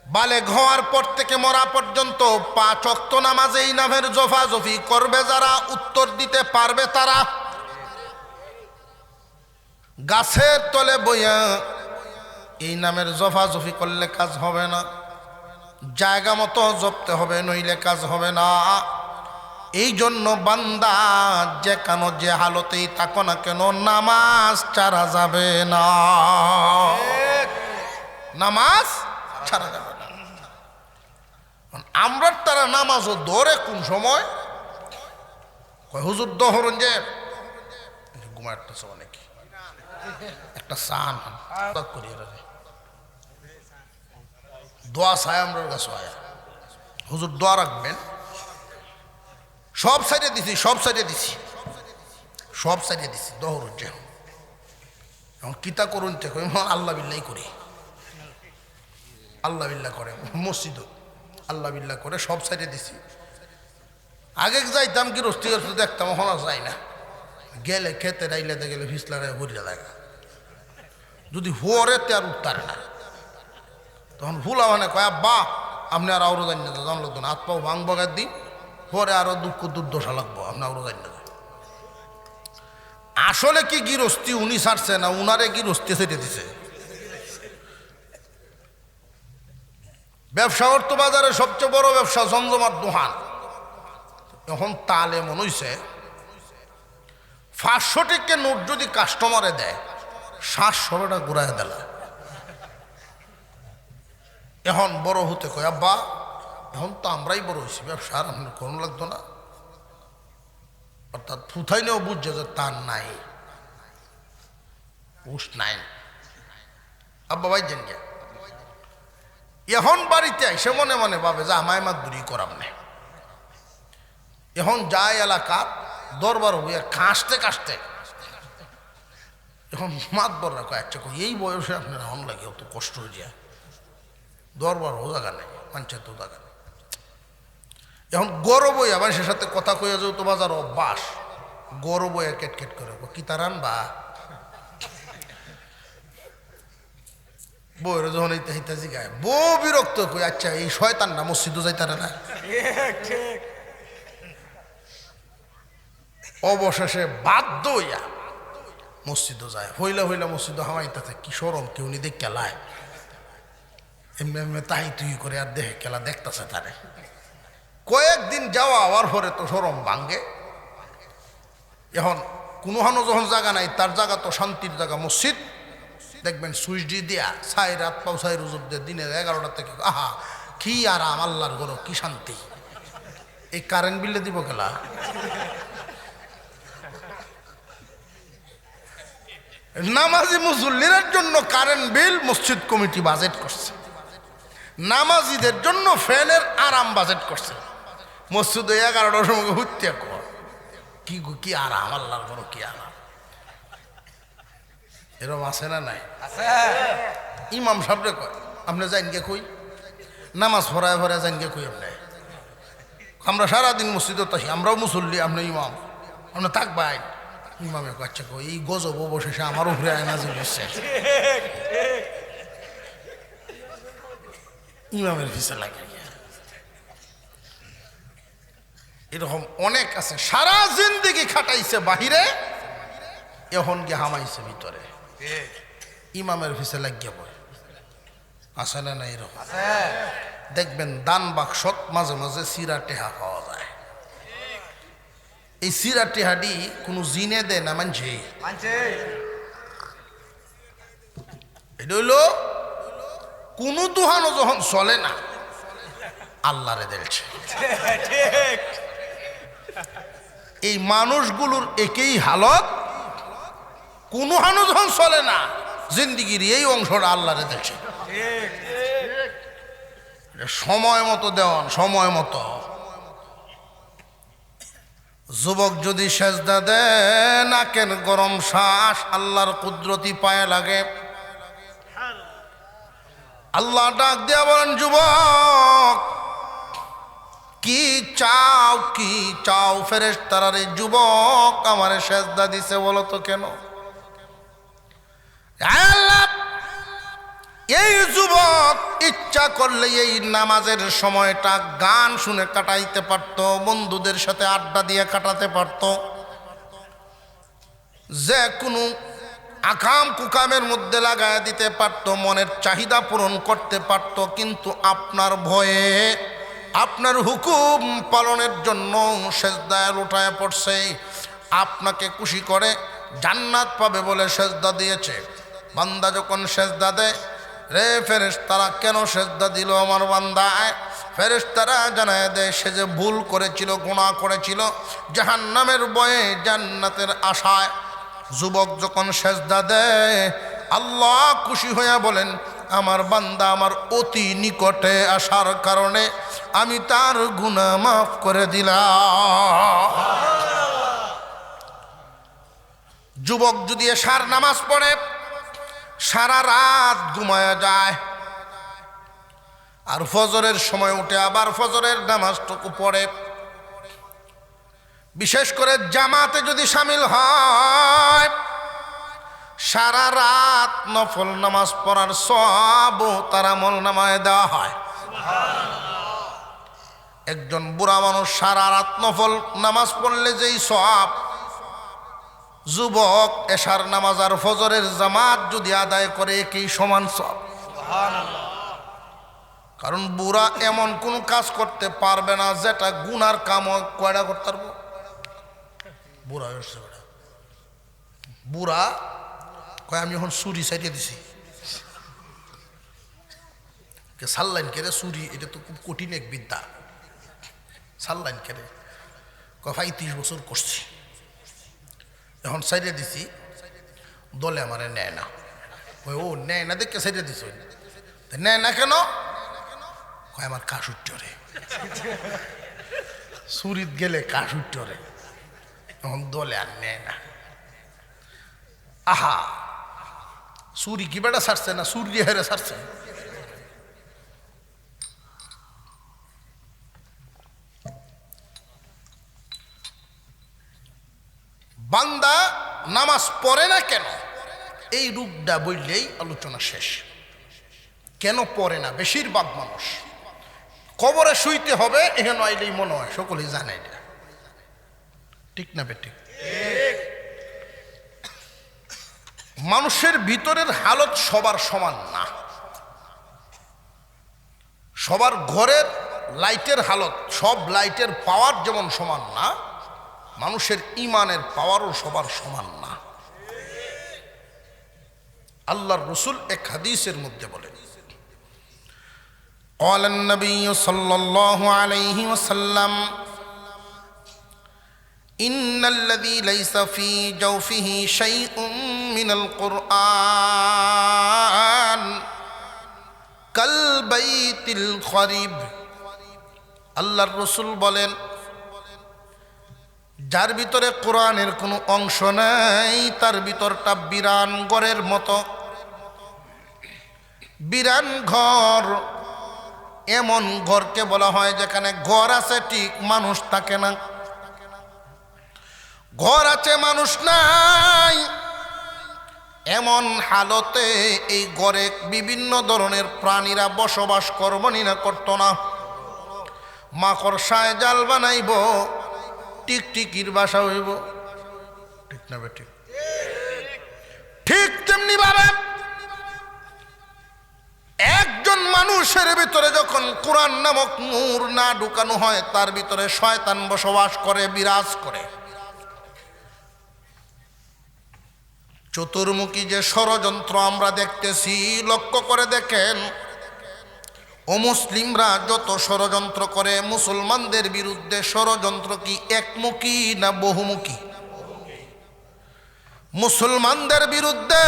বালেগ হওয়ার পর থেকে মরা পর্যন্ত 5 ওয়াক্ত নামাজে এই নামের জফাজফি করবে যারা, উত্তর দিতে পারবে তারা। গাছের তলে বইয়া এই নামের জফাজফি করলে কাজ হবে না, জায়গা মতো জপতে হবে, নইলে কাজ হবে না। এই জন্য বান্দা যে কেন যে হালতেই থাকো না কেন, নামাজ ছাড়া যাবে না, নামাজ ছাড়া যাবে না। আমরা তারা নামাজও দৌড়ে কোন সময় হুজুর দহরন যে ঘুমাটা নাকি একটা সান করি দোয়া চাই, আমরা কাছে হুজুর দোয়া রাখবেন। সব সাইডে দিছি, সব সাইডে দিছি, সব সাইডে দিছি দহরন যে এখন কিতা করুন আল্লাহ বিল্লাহ করি, আল্লাহ বিল্লাহ করে মসজিদ আল্লাহ বিল্লাহ করে সব সাইডে দিছি। আগে যাইতাম কি রস্তি দেখতাম, এখন আর যাই না। গেলে খেতে রাইলেতে গেলে ফিসলারে ভরিয়া দেখা, যদি হুয়ারে তে আর উত্তারে না, তখন ভুলা মানে কয় আব্বা আপনি আর আরো জানি না, জান লাগতো না, হাত পাও ভাঙ বগার দিই, পরে আরো দুঃখ দুর্দশা লাগবো, আপনি আরো জানি না। আসলে কি গৃহস্থী উনি ছাড়ছে না, উনারে গৃহস্থী ছেড়ে দিছে। ব্যবসা অর্থ বাজারে সবচেয়ে বড় ব্যবসা জমজমার দোকান। এখন তালে মনে হইছে 500 টাকা নোট যদি কাস্টমারে দেয় 700টা ঘুরাই দিল। এখন বড় হতে কয় আব্বা এখন তো আমরাই বড় হয়েছি, ব্যবসা আর আপনার কোনো লাগতো না। অর্থাৎ ফুথাই নেও বুঝছে যে তার নাই উস নাই। আব্বা ভাই জেন গিয়া এখন বাড়িতে আইসে মনে মনে ভাবে যে আমায় মাত দূরই করাম না। এখন যায় এলাকা দরবার হইয়া কাশতে কাশতে এখন মাত বড়রা কয় আচ্ছা এই বয়সে আপনার এখন লাগে অত কষ্ট হয়ে যায়, দরবার হো জায়গা নেই, পঞ্চায়েত জায়গা নেই। এখন গরব হইয়া মানুষের সাথে কথা কইয়া যেত বাজার অভ্যাস, গরব হইয়া কেটকেট করে কি তার আনবা বউরে যখন এইটা হিতা জিগায় বউ বিরক্ত কই আচ্ছা এই শয়তান না মসজিদও যাইতারে না। অবশেষে বাধ্য হইয়া মসজিদও যায়, হইলা হইলা মসজিদ হামাইতে কি সরম কেউ নি দেখ খেলায় এমনি এমনি তাই তুই করে আর দেখে খেলা দেখতেছে তারে। কয়েকদিন যাওয়া হওয়ার পরে তো সরম ভাঙ্গে। এখন কোনো হানো যখন জায়গা নাই, তার জায়গা তো শান্তির জায়গা মসজিদ, দেখবেন সুইচ দিয়ে দিয়া ছাই রাত পাও ছাই রুজুর দিয়ে দিনের 11টা থেকে আহা কি আরাম, আল্লাহর গরো কি শান্তি। এই কারেন্ট বিলে দিব খেলা নামাজি মুসল্লিদের জন্য কারেন্ট বিল মসজিদ কমিটি বাজেট করছে, নামাজিদের জন্য ফ্যানের আরাম বাজেট করছে। মসজিদে 11টার সময় হত্যা কর কি কি আরাম, আল্লাহর গরো কি আরাম। এরকম আছে না নাই? ইমাম সাহেবরে কয় আপনি যাইন গে কই, নামাজ ভরায় ভরায় যাইন গে কই আপনি, আমরা সারাদিন মসজিদে থাকি, আমরাও মুসল্লি, আপনি ইমাম, আপনি থাকবাই। ইমামে কাছে কই এই গজব অবশেষে আমার উপরে নাজিল হচ্ছে। ইমামের পিছে লাগে এরকম অনেক আছে, সারা জিন্দেগি খাটাইছে বাহিরে, এখন গিয়ে হামাইছে ভিতরে, ইমামের পিছে লাগিয়ে বয়। আছে না না এরকম? দেখবেন দান বাক্সত মাঝে মাঝে সিরা টেহা পাওয়া যায়। এই সিরা টেহাডি কোনো জিনে দেয় না, মানছে এটা হইল কোনো দুহানো যখন চলে না আল্লাহরে দেখছে। এই মানুষগুলোর একই হালত, কোনো হানো যখন চলে না জিন্দিগির এই অংশটা আল্লাহরে দেখছে। সময় মতো দেওয়ান, সময় মতো। যুবক যদি সেজদা দেয় নাকের গরম শ্বাস আল্লাহর কুদরতি পায়ে লাগে। আল্লাহ ডাক দিয়া বলেন, যুবক কি চাও, কি চাও? ফেরেশতারা রে যুবক আমারে সেজদা দিছে, বলো তো কেন? আল্লাহ এই যুবক ইচ্ছা করলে এই নামাজের সময়টা গান শুনে কাটাইতে পারত, বন্ধুদের সাথে আড্ডা দিয়ে কাটাতে পারত, যে কোনো আকাম কুকামের মধ্যে লাগায় দিতে পারত, মনের চাহিদা পূরণ করতে পারত। কিন্তু আপনার ভয়ে, আপনার হুকুম পালনের জন্য সেজদায় লুটায় পড়ছে। আপনাকে খুশি করে জান্নাত পাবে বলে সেজদা দিয়েছে। বান্দা যখন সেজদা দেয়, রে ফেরেশতারা কেন সেজদা দিল আমার বান্দায়? ফেরেশতারা জানায় দেয় সে যে ভুল করেছিল, গুনাহ করেছিল, জাহান্নামের ভয়ে জান্নাতের আশায়। যুবক যখন সেজদা দেয় আল্লাহ খুশি হইয়া বলেন, আমার বান্দা আমার অতি নিকটে আসার কারণে আমি তার গুনাহ মাফ করে দিলাম। যুবক যদি এশার নামাজ পড়ে সারা রাত ঘুমায়া যায়, আর ফজরের সময় উঠে আবার ফজরের নামাজটুকু পড়ে, বিশেষ করে জামাতে যদি শামিল হয়, সারা রাত নফল নামাজ পড়ার সওয়াবও তার আমলনামায় দেওয়া হয়। একজন বুড়া মানুষ সারা রাত নফল নামাজ পড়লে যেই সওয়াব, যুবক এশার নামাজ আর ফজরের জামাত যদি আদায় করে একই সমান সওয়াব। কারণ বুড়া এমন কোন কাজ করতে পারবে না যেটা গুনার কাম কয়টা করতে পারবো। বুড়া হয়েছে, বুড়া কয় আমি এখন চুরি চাইতে দিছি, সাল্লাইন কেরে চুরি, এটা তো খুব কঠিন এক বিদ্যা। সাল্লাইন কেরে কয় 35 বছর করছি, এখন সাইডে দিছি, দলে আমারে নেয় না। ওই ও নেয় না দেখে সাইডে দিছ, নেয় না কেন? কয় আমার কাশ উঠরে, চুরিত গেলে কাশ উঠরে, এখন দলে আর নেয় না। আহা, চুরি কি বেটা ছাড়ছে না, চুরি হেরে ছাড়ছে। বান্দা নামাজ পড়ে না কেন, এই রূপটা বললেই আলোচনা শেষ। কেন পড়ে না? বেশিরভাগ মানুষ কবরে শুইতে হবে এখানে আইলেই মনে হয়, সকলেই জানে এটা, ঠিক না বেঠিক? মানুষের ভিতরের হালত সবার সমান না, সবার ঘরের লাইটের হালত, সব লাইটের পাওয়ার যেমন সমান না, মানুষের ঈমানের পাওয়ারও সবার সমান না। আল্লাহর রাসূল এক হাদিসের মধ্যে বলেন, قال النبي صلى الله عليه وسلم إن الذي ليس في جوفه شيء من القرآن كالبيت الخريب। আল্লাহর রাসূল বলেন, যার ভিতরে কোরআনের কোনো অংশ নাই তার ভিতরটা বিরান ঘরের মতো। বিরান ঘর এমন ঘরকে বলা হয় যেখানে ঘর আছে ঠিক মানুষ থাকে না, ঘর আছে মানুষ নাই, এমন হালতে এই ঘরে বিভিন্ন ধরনের প্রাণীরা বসবাস করবনি না, করতো না। মাকড়সায় জাল বানাইব, টিকটিকির বাসা হইব, ঠিক না বেঠিক? ঠিক তেমনি ভাবে একজন মানুষের ভিতরে যখন কোরআন নামক নূর না ঢুকানো হয়, তার ভিতরে শয়তান বসবাস করে, বিরাজ করে। চতুর্মুখী যে ষড়যন্ত্র আমরা দেখতেছি, লক্ষ্য করে দেখেন, অমুসলিমরা যত ষড়যন্ত্র করে মুসলমানদের বিরুদ্ধে, ষড়যন্ত্র কি একমুখী না বহুমুখী? মুসলমানদের বিরুদ্ধে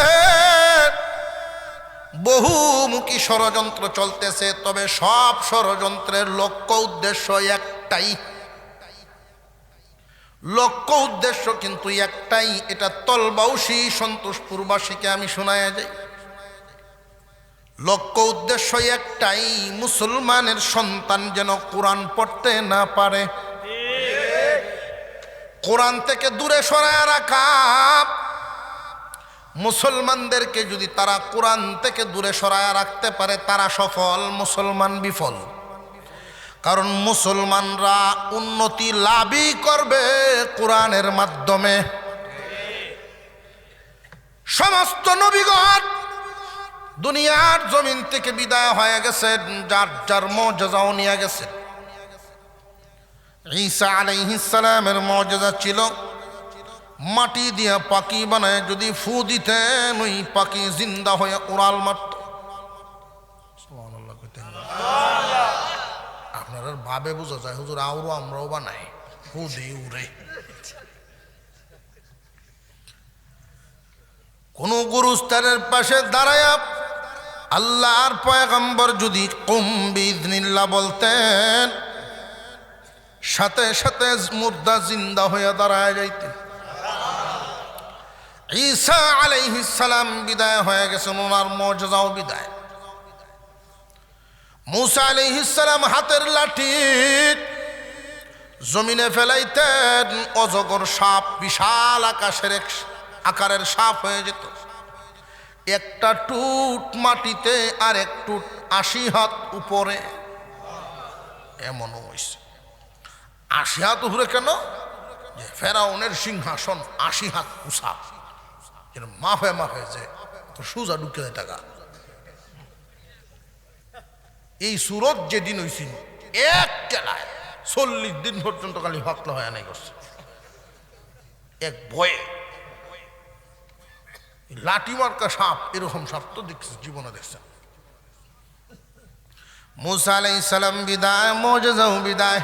বহুমুখী ষড়যন্ত্র চলতেছে, তবে সব ষড়যন্ত্রের লক্ষ্য উদ্দেশ্য একটাই। লক্ষ্য উদ্দেশ্য কিন্তু একটাই। এটা তলবাউসী সন্তোষপুরবাসীকে আমি শোনায়া যাই। লক্ষ্য উদ্দেশ্য একটাই, মুসলমানের সন্তান যেন কোরআন পড়তে না পারে, কোরআন থেকে দূরে সরায় রাখা। মুসলমানদেরকে যদি তারা কোরআন থেকে দূরে সরায় রাখতে পারে, তারা সফল, মুসলমান বিফল। কারণ মুসলমানরা উন্নতি লাভই করবে কোরআনের মাধ্যমে। সমস্ত নবীগণ দুনিয়ার জমিন থেকে বিদায় হয়ে গেছেন, যার যার মুজিজাও নিয়ে গেছেন। ঈসা আলাইহিস সালামের মুজিজা ছিল মাটি দিয়া পাখি বানায় যদি ফু দিতেন, ওই পাখি জিন্দা হয়ে উড়াল মারত। আপনারা ভাবে বোঝা যায় হুজুর আউরও আমরাও বানাই, ফু দিয়ে উড়ে। কোন গুরুস্থানের পাশে দাঁড়ায় আল্লাহর পয়গম্বর যদি কুম বিইذনিল্লাহ বলতেন, সাথে সাথে মুর্দা জিন্দা হয়ে দাঁড়ায় যাইতেন। ঈসা আলাইহিস সালাম বিদায় হয়ে গেছেন, ওনার মুজিজাও বিদায়। মুসা আলাইহিস সালাম হাতের লাঠি জমিনে ফেলাইতেন, অজগর সাপ, বিশাল আকারের সাপ হয়ে যেত। একটা টুট মাটিতে আর এক টুট ৮০ হাত উপরে, এমনও হয়েছে। ৮০ হাত উপরে কেন? যে ফেরাউনের সিংহাসন ৮০ হাত উঁচা, মাফে মাফে যে তো সোজা ঢুকে যায় টাকা। এই সুরত যেদিন হয়েছিল এক কেলায় ৪০ দিন পর্যন্ত খালি হতলা হয় নাই করছে এক ভয়ে। লাঠি মার্কা সাপ, এরকম সাপ তো দেখছে জীবনে দেখছেন। মুসা আলাইহিস সালাম বিদায়, মুজিজাও বিদায়।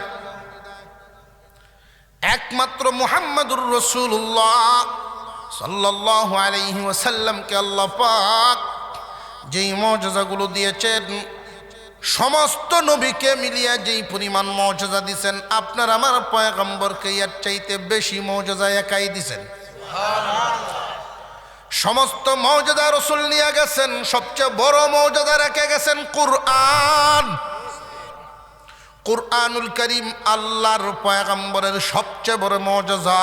একমাত্র মুহাম্মদুর রাসূলুল্লাহ সাল্লাল্লাহু আলাইহি ওয়াসাল্লামকে আল্লাহ পাক যেই মুজিজাগুলো দিয়েছেন, সমস্ত নবীকে মিলিয়ে যেই পরিমাণ মুজিজা দিয়েছেন, আপনার আমার পয়গম্বরকে এর চাইতে বেশি মুজিজা একাই দিয়েছেন। সমস্ত মুজিজা রাসূল নিয়ে গেছেন, সবচেয়ে বড় মুজিজা রেখে গেছেন কুরআন। কুরআনুল কারীম আল্লাহর পয়গম্বরের সবচেয়ে বড় মুজিজা।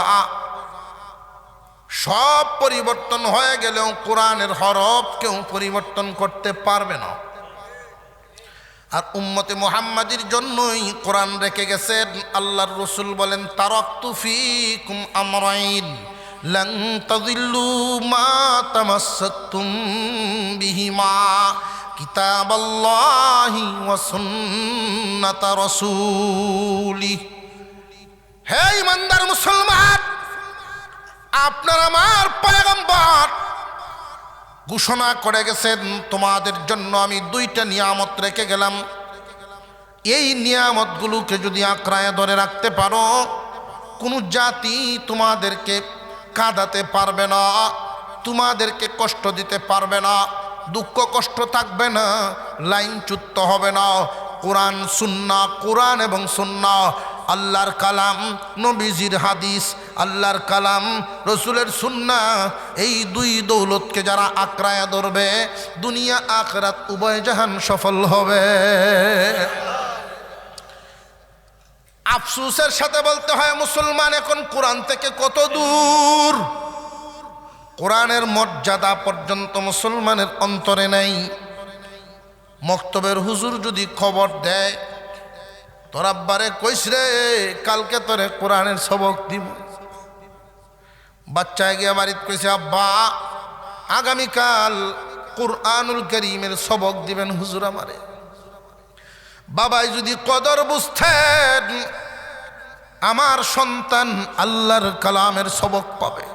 সব পরিবর্তন হয়ে গেলেও কোরআনের হরফ কেউ পরিবর্তন করতে পারবে না। আর উম্মতে মুহাম্মাদির জন্যই কোরআন রেখে গেছেন। আল্লাহর রাসূল বলেন, তারাকতু ফীকুম আমরাইন লান তাযিল্লু মা তামাসসাকতুম বিহিমা কিতাবাল্লাহি ওয়া সুন্নাতা রাসূলি। হে ইমানদার মুসলমান, আপনার আমার পয়গম্বর ঘোষণা করে গেছেন, তোমাদের জন্য আমি ২টা নিয়ামত রেখে গেলাম। এই নিয়ামতগুলোকে যদি আঁকড়ায় ধরে রাখতে পারো, কোনো জাতি তোমাদেরকে কাঁদাতে পারবে না, তোমাদেরকে কষ্ট দিতে পারবে না, দুঃখ কষ্ট থাকবে না, লাইনচ্যুত হবে না। কোরআন সুন্নাহ, কোরআন এবং সুন্নাহ, আল্লাহর কালাম, নবীজির হাদিস, আল্লাহর কালাম, রসুলের সুন্নাহ, এই দুই দৌলতকে যারা আঁকড়ায় ধরবে, দুনিয়া আখিরাত উভয় জাহান সফল হবে। আফসোসের সাথে বলতে হয়, মুসলমান এখন কোরআন থেকে কত দূর। কোরআনের মর্যাদা পর্যন্ত মুসলমানের অন্তরে নাই। মক্তবের হুজুর যদি খবর দেয়, তোর আব্বারে কইস রে কালকে তোরে কোরআনের সবক দিব, বাচ্চায় গিয়া বাড়িতে কইছে, আব্বা আগামীকাল কুরআনুল কারীমের সবক দিবেন হুজুর আমারে। বাবাই যদি কদর বুঝতেন, আমার সন্তান আল্লাহর কালামের সবক পাবে,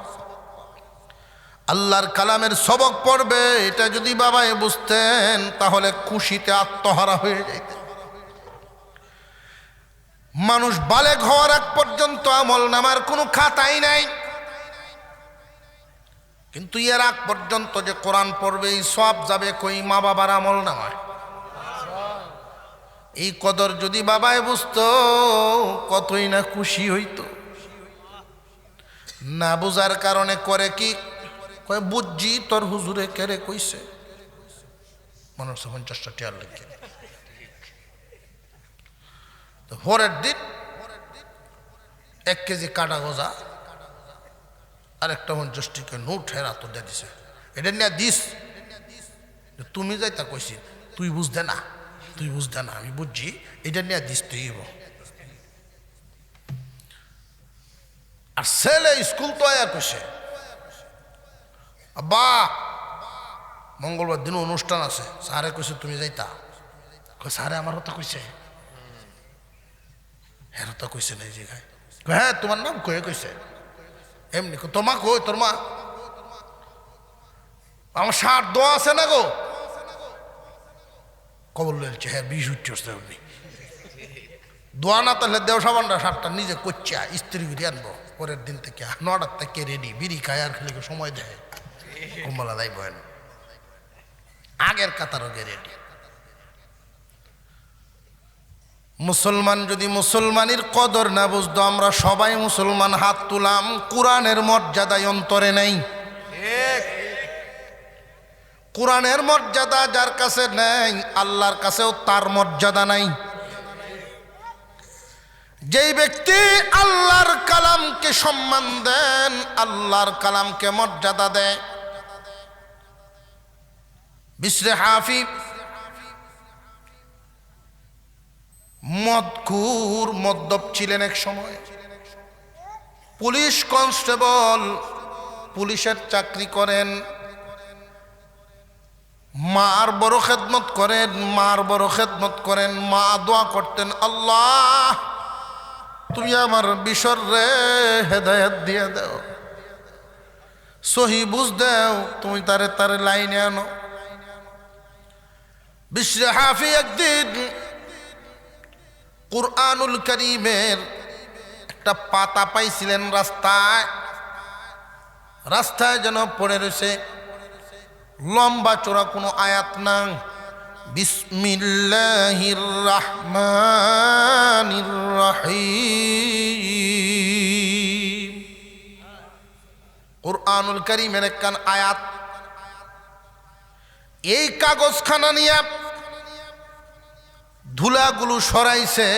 আল্লাহর কালামের সবক পড়বে, এটা যদি বাবাই বুঝতেন তাহলে খুশিতে আত্মহারা হয়ে যাইতেন। মানুষ বালেগ হওয়ার আগ পর্যন্ত আমল নামার কোনো খাতাই নাই, কিন্তু এর আগ পর্যন্ত যে কোরআন পড়বে এই সব যাবে কই? মা বাবার আমল নামায়। এই কদর যদি বাবাই বুঝতো কতই না খুশি হইতো। না বুঝার কারণে করে কি? কয় বুঝছি তোর হুজুরে কেড়ে কইছে, মনে হচ্ছে 50টা টিয়ার লেগে। তো পরের দিন 1 কেজি কাটা গজা আর একটা 50 টাকা নোট হেরা তো দিয়ে দিছে। এটা নিয়ে দিস, তুমি যাইতা কইছি, তুই বুঝতে না, তুই বুঝতে না, আমি বুঝছি, এটা নিয়ে দিস তুই। আর ছেলে স্কুল তো আয়া কইছে, আব্বা মঙ্গলবার দিন অনুষ্ঠান আছে, স্যারে কইছে তুমি যাইতা। স্যারে আমার কথা কইছে, হের তো কইছে না এই জায়গায়। হ্যাঁ তোমার নাম কয়ে কইছে, এমনি তোমা কই তোর মা? আমার সার দোয়া আছে না গো, কবর লইছে। হ্যাঁ 20 উঠছে আপনি দোয়া না তাহলে দেও সাবানটা সারটা নিজে করছে, স্ত্রী ফিরে আনবো। পরের দিন থেকে 9টার থেকে রেডি, বিড়ি খায় আর খালি সময় দেয়, কুম্বলা যাই বয়েন আগের কাতারও রেডি। মুসলমান যদি মুসলমানের কদর না বুঝতো, আমরা সবাই মুসলমান হাত তুলাম, কোরআনের মর্যাদায় অন্তরে নাই। কোরআনের মর্যাদা যার কাছে নেই, আল্লাহর কাছেও তার মর্যাদা নাই। যেই ব্যক্তি আল্লাহর কালামকে সম্মান দেন, আল্লাহর কালামকে মর্যাদা দেয়। বিশরে হাফিজ মদখুর মদ্যপ ছিলেন এক সময়, পুলিশ কনস্টেবল, পুলিশের চাকরি করেন, মার বড় খেদমত করেন, মার বড় খেদমত করেন। মা দোয়া করতেন, আল্লাহ তুমি আমার বিশর রে হেদায়েত দিয়ে দাও, সহি বুঝ দাও, তুমি তারে তারে লাইনে আনো। বিশরে হাফি একদিন কুরআনুল কারীমের একটা পাতা পাইছিলেন রাস্তায়, রাস্তায় যেন পড়ে রয়েছে, লম্বা চোরা কোনো আয়াত না। বিসমিল্লাহির রহমানির রহিম, কুরআনুল কারীমের একখান আয়াত। এই কাগজখানা নিয়ে ধুলাগুলো সরাইছে,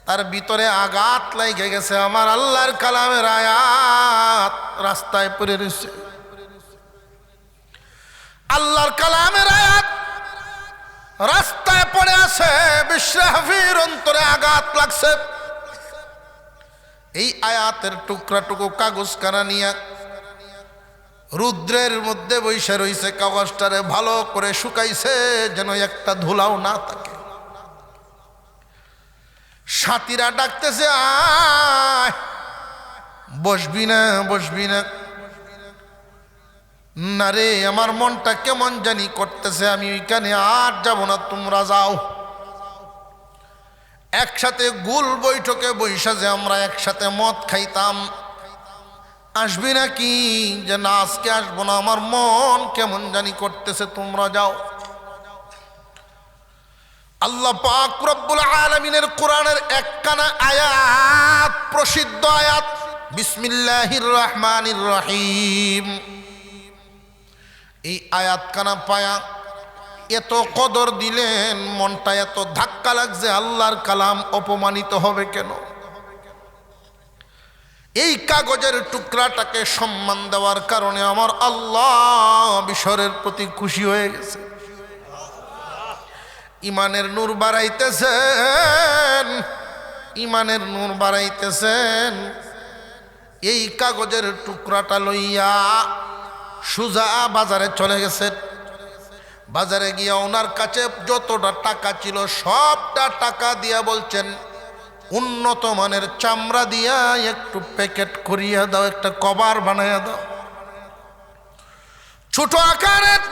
তার ভিতরে আঘাত লাগে গেছে, আমার আল্লাহর কালামের আয়াত রাস্তায় পড়ে রয়েছে। আল্লাহর কালামের আয়াত রাস্তায় পড়ে আছে, বিশরে হাফির অন্তরে আঘাত লাগছে। এই আয়াতের টুকরাটুকু কাগজখানা নিয়ে রুদ্রের মধ্যে বৈশা রইছে, কাগজটারে ভালো করে শুকাইছে যেন একটা ধুলাও না থাকে। সাথীরা ডাকতেছে, আয় বসবি না, বসবি না। না রে, আমার মনটা কেমন জানি করতেছে, আমি ওইখানে আর যাব না, তোমরা যাও। একসাথে গোল বৈঠকে বৈশা যে আমরা একসাথে মদ খাইতাম, আসবি নাকি? যে না আজকে আসবো না, আমার মন কেমন জানি করতেছে, তোমরা যাও। আল্লাহ পাক রব্বুল আলামিনের কোরআনের একখানা আয়াত, প্রসিদ্ধ আয়াত, বিসমিল্লাহির রহমানির রহিম। এই আয়াতখানা পায়া এত কদর দিলেন, মনটা এত ধাক্কা লাগছে, আল্লাহর কালাম অপমানিত হবে কেন? এই কাগজের টুকরাটাকে সম্মান দেওয়ার কারণে আমার আল্লাহ বিশরের প্রতি খুশি হয়ে গেছে। ইমানের নূর বাড়াইতেছেন, ইমানের নূর বাড়াইতেছেন। এই কাগজের টুকরাটা লইয়া সুজা বাজারে চলে গেছেন। বাজারে গিয়া ওনার কাছে যতটা টাকা ছিল সবটা টাকা দিয়া বলছেন, উন্নত মানের চামড়া দিয়া একটু প্যাকেট করিয়া দাও, একটা কভার বানাইয়া দাও। ছোট আকারের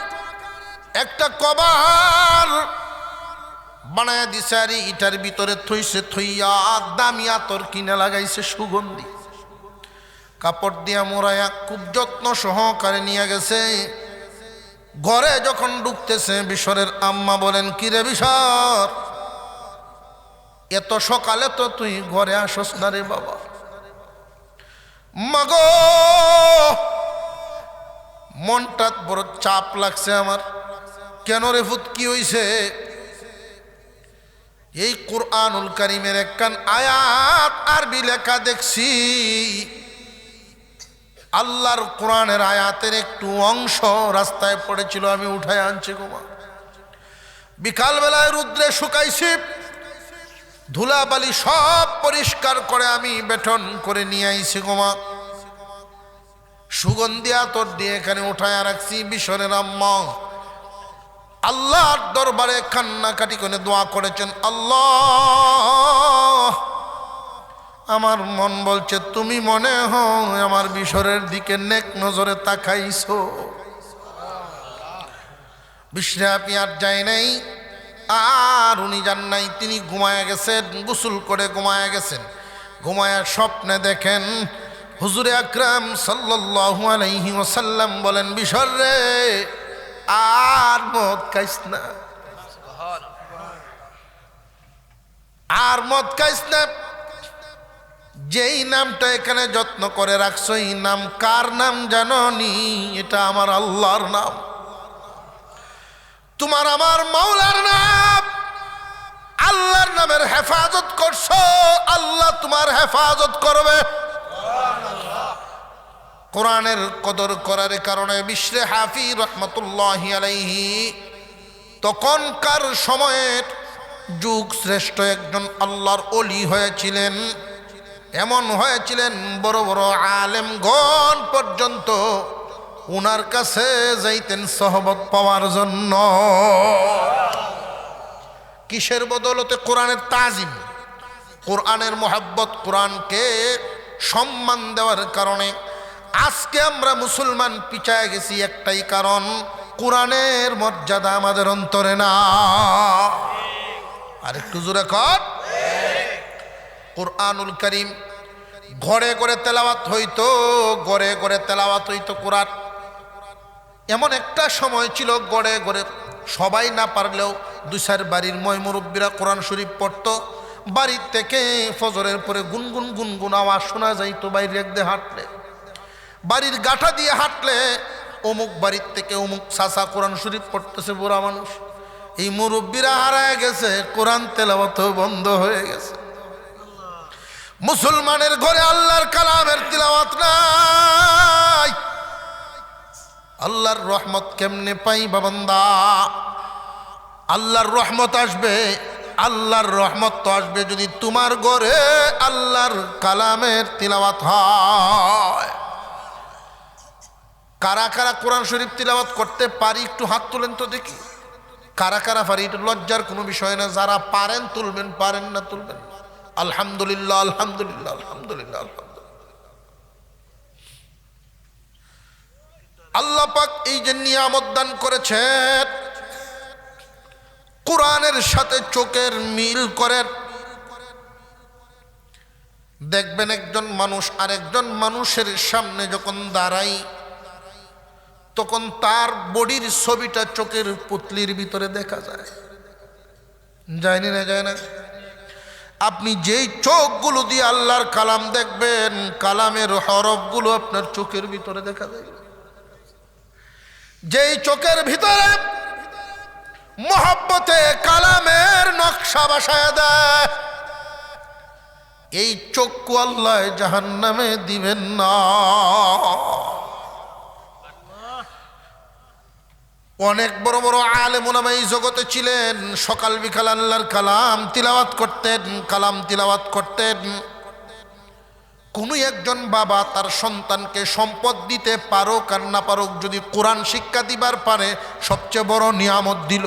একটা কভার বানায় দিছে, আর ইটার ভিতরে থইছে, থইয়া দামি আতর কিনে লাগাইছে সুগন্ধি, কাপড় দিয়া মোড়াইয়া খুব যত্ন সহকারে নিয়ে গেছে। ঘরে যখন ঢুকতেছে বিশরের আম্মা বলেন, কিরে বিশর, এত সকালে তো তুই ঘরে আসস না রে বাবা? মাগো, মনটা বড় চাপ লাগছে আমার। কেন রে ফুত, কি হইছে? এই কুরআনুল কারীমের একখান আয়াত আরবি লেখা দেখছি, আল্লাহর কোরআনের আয়াতের একটু অংশ রাস্তায় পড়েছিল, আমি উঠায় আনছি গোমা। বিকালবেলায় রুদ্রে শুকাইছি, ধুলাবালি সব পরিষ্কার করে আমি বেটন করে নিয়ে আইছি গোমা। সুগন্ধি আতর দিয়ে এখানে উঠায় রাখছি। বিশরের আম্মা আল্লাহর দরবারে কান্নাকাটি করে দোয়া করেছেন, আল্লাহ, আমার মন বলছে তুমি মনে হয় আমার বিশরের দিকে নেক নজরে তাকাইছো। বিশরা পিয়ার যায় নাই, আর উনি যান নাই, তিনি ঘুমায় গেছেন, গোসল করে ঘুমায় গেছেন। ঘুমায় স্বপ্নে দেখেন হুজুরে আকরাম সাল্লাল্লাহু আলাইহি ওয়াসাল্লাম বলেন, বিশর রে, আর মদ খাইস না, আর মদ খাইস না। যেই নামটা এখানে যত্ন করে রাখছো, এই নাম কার নাম জানো নি? এটা আমার আল্লাহর নাম, তোমার আমার মাওলার নাম। আল্লাহর নামের হেফাজত করছো, আল্লাহ তোমার হেফাজত করবে। কোরআনের কদর করার কারণে বিশরে হাফি রহমতুল্লাহি আলাইহি তখনকার সময়ের যুগ শ্রেষ্ঠ একজন আল্লাহর ওলি হয়েছিলেন। এমন হয়েছিলেন বড় বড় আলেমগণ পর্যন্ত উনার কাছে যাইতেন সহবত পাওয়ার জন্য। কিসের বদলতে? কোরআনের তাজিম, কোরআনের মোহাব্বত, কোরআনকে সম্মান দেওয়ার কারণে। আজকে আমরা মুসলমান পিছায় গেছি একটাই কারণ, কোরআনের মর্যাদা আমাদের অন্তরে না। আর একটু জোরে কর। কোরআনুল কারীম ঘরে ঘরে তেলাওয়াত হইতো, ঘরে ঘরে তেলাওয়াত হইতো কোরআন। এমন একটা সময় ছিল ঘরে ঘরে সবাই না পারলেও দুই চার বাড়ির ময় মুরব্বীরা কোরআন শরীফ পড়তো। বাড়ির থেকে ফজরের পরে গুনগুন গুনগুন আওয়াজ শোনা যাইতো। বাইরে এক দিয়ে হাঁটলে, বাড়ির গাঠা দিয়ে হাঁটলে অমুক বাড়ির থেকে অমুক চাচা কোরআন শরীফ পড়তেছে, বুড়া মানুষ। এই মুরব্বীরা হারায় গেছে, কোরআন তেলাওয়াত বন্ধ হয়ে গেছে। মুসলমানের ঘরে আল্লাহর কালামের তিলাওয়াত নাই। আল্লাহর রহমত কেমনে পাই বাবান্দা? আল্লাহর রহমত আসবে, আল্লাহর রহমত তো আসবে যদি তোমার ঘরে আল্লাহর কালামের তিলাওয়াত হয়। কারা কারা কোরআন শরীফ তিলাওয়াত করতে পারি একটু হাত তুলেন তো দেখি। কারা কারা পারি? এটা লজ্জার কোনো বিষয় না। যারা পারেন তুলবেন, পারেন না তুলবেন। আলহামদুলিল্লাহ, আলহামদুলিল্লাহ, আলহামদুলিল্লাহ, আলহামদুলিল্লাহ। আল্লাহ পাক এই যে নিয়ামত দান করেছেন, কোরআনের সাথে চোখের মিল করেন। দেখবেন একজন মানুষ আরেকজন মানুষের সামনে যখন দাঁড়াই, তখন তার বডির ছবিটা চোখের পুতলির ভিতরে দেখা যায়। যায়নি না? যায় না? আপনি যেই চোখগুলো দিয়ে আল্লাহর কালাম দেখবেন, কালামের হরফগুলো আপনার চোখের ভিতরে দেখা যায়। যেই চোখের ভিতরে মোহাব্বতে কালামের নকশা বসায় দেয়, এই চক্ষু আল্লাহ জাহান্নামে দিবেন না। অনেক বড় বড় আলেম উলামা এই জগতে ছিলেন, সকাল বিকাল আল্লাহর কালাম তিলাওয়াত করতেন, কালাম তিলাওয়াত করতেন। কোন একজন বাবা তার সন্তানকে সম্পদ দিতে পারুক আর না পারুক, যদি কোরআন শিক্ষা দিবার পারে সবচেয়ে বড় নিয়ামত দিল।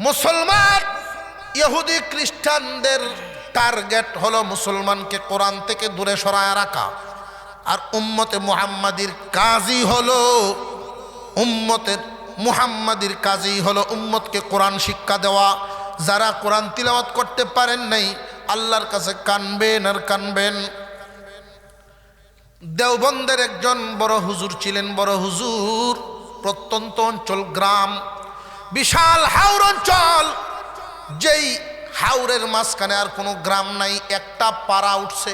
মুসলমান ইহুদি খ্রিস্টানদের টার্গেট হলো মুসলমানকে কোরআন থেকে দূরে সরায় রাখা। আর উম্মতে মুহাম্মাদির কাজই হলো উম্মতের মুহাম্মাদির কাজই হলো উম্মতকে কোরআন শিক্ষা দেওয়া। যারা কোরআন তিলাওয়াত করতে পারেন নাই আল্লাহর কাছে কানবেন আর কানবেন। দেওবন্দের একজন বড় হুজুর ছিলেন, বড় হুজুর, প্রত্যন্ত অঞ্চল, গ্রাম, বিশাল হাওর অঞ্চল, যেই হাওরের মাঝখানে আর কোনো গ্রাম নাই, একটা পাড়া উঠছে।